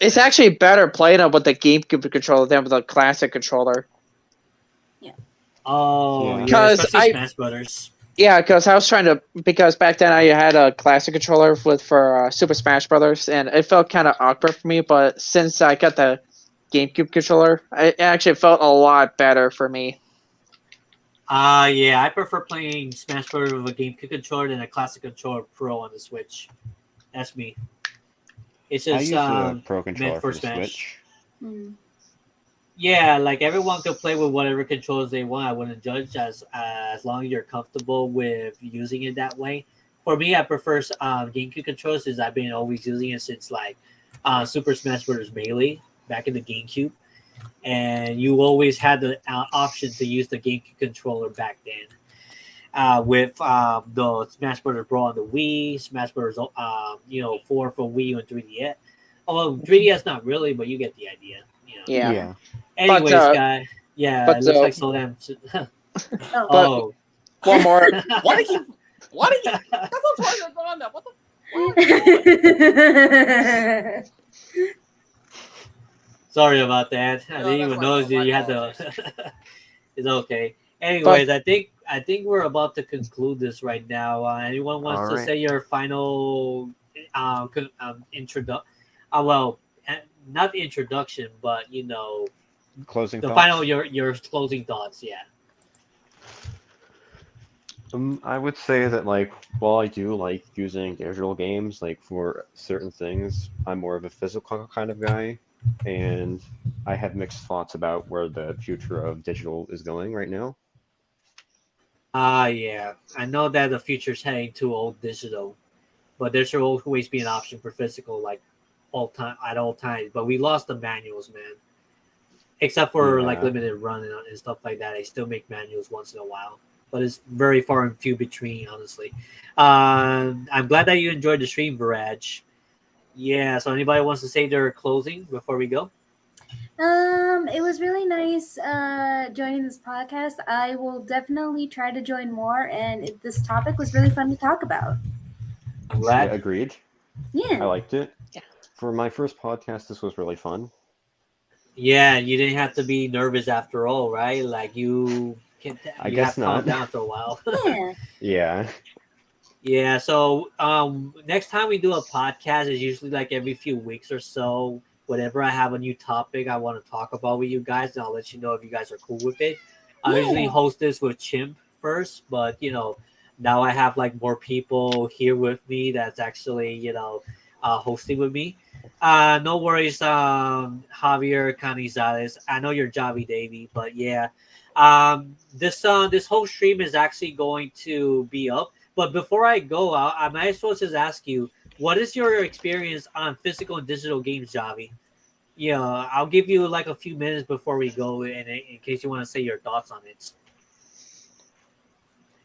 it's actually better playing it with the GameCube controller than with the classic controller. Oh, yeah. Because Especially Smash Brothers. Yeah, because back then I had a classic controller for Super Smash Brothers, and it felt kind of awkward for me. But since I got the GameCube controller, it actually felt a lot better for me. Yeah, I prefer playing Smash Bros. With a GameCube controller than a classic controller Pro on the Switch. That's me. It's I just use a Pro controller meant for for the Smash. Switch. Yeah, like everyone can play with whatever controllers they want. I wouldn't judge as long as you're comfortable with using it that way. For me, I prefer GameCube controllers since I've been always using it since like Super Smash Bros. Melee back in the GameCube, and you always had the option to use the GameCube controller back then. With the Smash Bros. Brawl on the Wii, Smash Bros. 4 for Wii U and 3DS. Although 3DS not really, but you get the idea. Yeah. Anyways, guy. Yeah, but, it looks like Solam. But one more. Why do you? That's why you're going there. What the? Sorry about that. I No, didn't that's even fine. notice My you had to. apologies. It's okay. Anyways, I think we're about to conclude this right now. Anyone wants All to right. say your final introduction? Well, not the introduction, but Closing the thoughts? final your closing thoughts. Yeah. I would say that while I do like using digital games for certain things, I'm more of a physical kind of guy, and I have mixed thoughts about where the future of digital is going right now. Yeah. I know that the future's heading to old digital, but there should always be an option for physical, like at all times. But we lost the manuals, man. Except for like Yeah. limited run and stuff like that, I still make manuals once in a while, but it's very far and few between, honestly. I'm glad that you enjoyed the stream, Viraj. Yeah. So anybody wants to say their closing before we go? It was really nice joining this podcast. I will definitely try to join more, and this topic was really fun to talk about. I'm glad. Yeah, agreed. I Yeah. liked it. For my first podcast, this was really fun. Yeah, you didn't have to be nervous after all, right? Like you I you guess have calmed not. down after a while. Yeah. Yeah. Yeah, so next time we do a podcast is usually like every few weeks or so. Whenever I have a new topic I want to talk about with you guys, and I'll let you know if you guys are cool with it. I usually Yeah. host this with Chimp first, but now I have like more people here with me that's actually hosting with me. No worries, Javier Canizales. I know you're Javi Davy, but yeah, this whole stream is actually going to be up. But before I go, I might as well just ask you, what is your experience on physical and digital games, Javi? Yeah, I'll give you like a few minutes before we go, and in case you want to say your thoughts on it.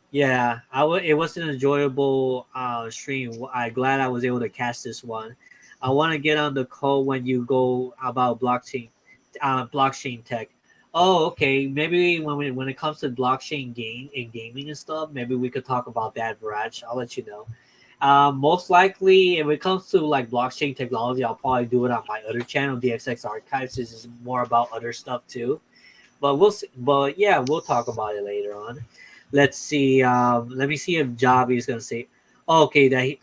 Yeah, it was an enjoyable stream. I'm glad I was able to catch this one. I want to get on the call when you go about blockchain tech. Oh, okay. Maybe when it comes to blockchain gaming and stuff, maybe we could talk about that, Viraj. I'll let you know. Most likely, if it comes to like blockchain technology, I'll probably do it on my other channel, DXX Archives. This is more about other stuff too. but we'll see. But yeah, we'll talk about it later on. Let's see. Let me see if Javi is gonna say. Okay,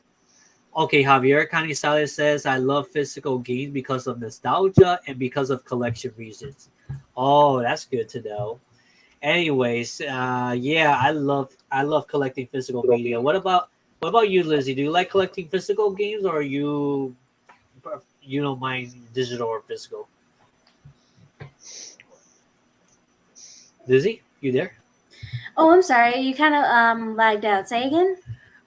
okay, Javier Canizales says I love physical games because of nostalgia and because of collection reasons. Oh, that's good to know. Anyways, yeah, I love collecting physical media. What about you, Lizzie? Do you like collecting physical games, or you don't mind digital or physical? Lizzie, you there? Oh, I'm sorry. You kind of lagged out. Say again.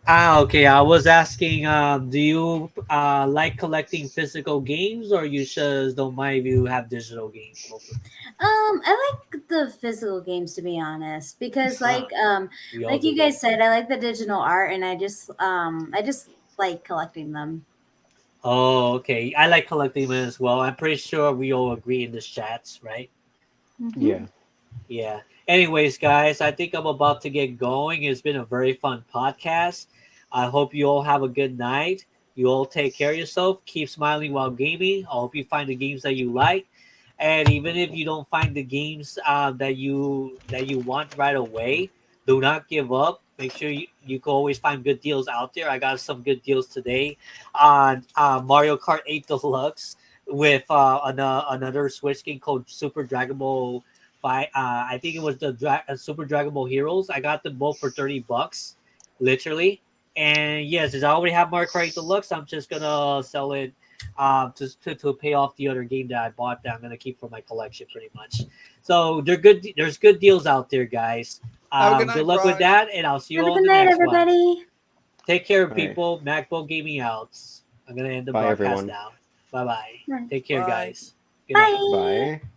Okay. I was asking, do you like collecting physical games, or you just don't mind if you have digital games mostly? I like the physical games to be honest, because Ah, we all like do you that. guys said, I like the digital art, and I just like collecting them. Oh, okay. I like collecting them as well. I'm pretty sure we all agree in the chats, right? Hmm. Yeah. Yeah. Anyways, guys, I think I'm about to get going. It's been a very fun podcast. I hope you all have a good night. You all take care of yourself. Keep smiling while gaming. I hope you find the games that you like. And even if you don't find the games that you want right away, do not give up. Make sure you can always find good deals out there. I got some good deals today on Mario Kart 8 Deluxe with another Switch game called Super Dragon Ball I think it was the Super Dragon Ball Heroes. I got them both for $30, literally. And yes, as I already have Mario Kart Deluxe, I'm just gonna sell it to pay off the other game that I bought that I'm gonna keep for my collection, pretty much. So they're good. There's good deals out there, guys. Have a good Good night, luck with Raj. that, and I'll see you Have a all in good the night, next one. everybody. Take care, All right. people. MacBook Gaming out. I'm gonna end the Bye, broadcast everyone. now. Bye bye. Bye. Take care, Bye. guys. Good night. Bye.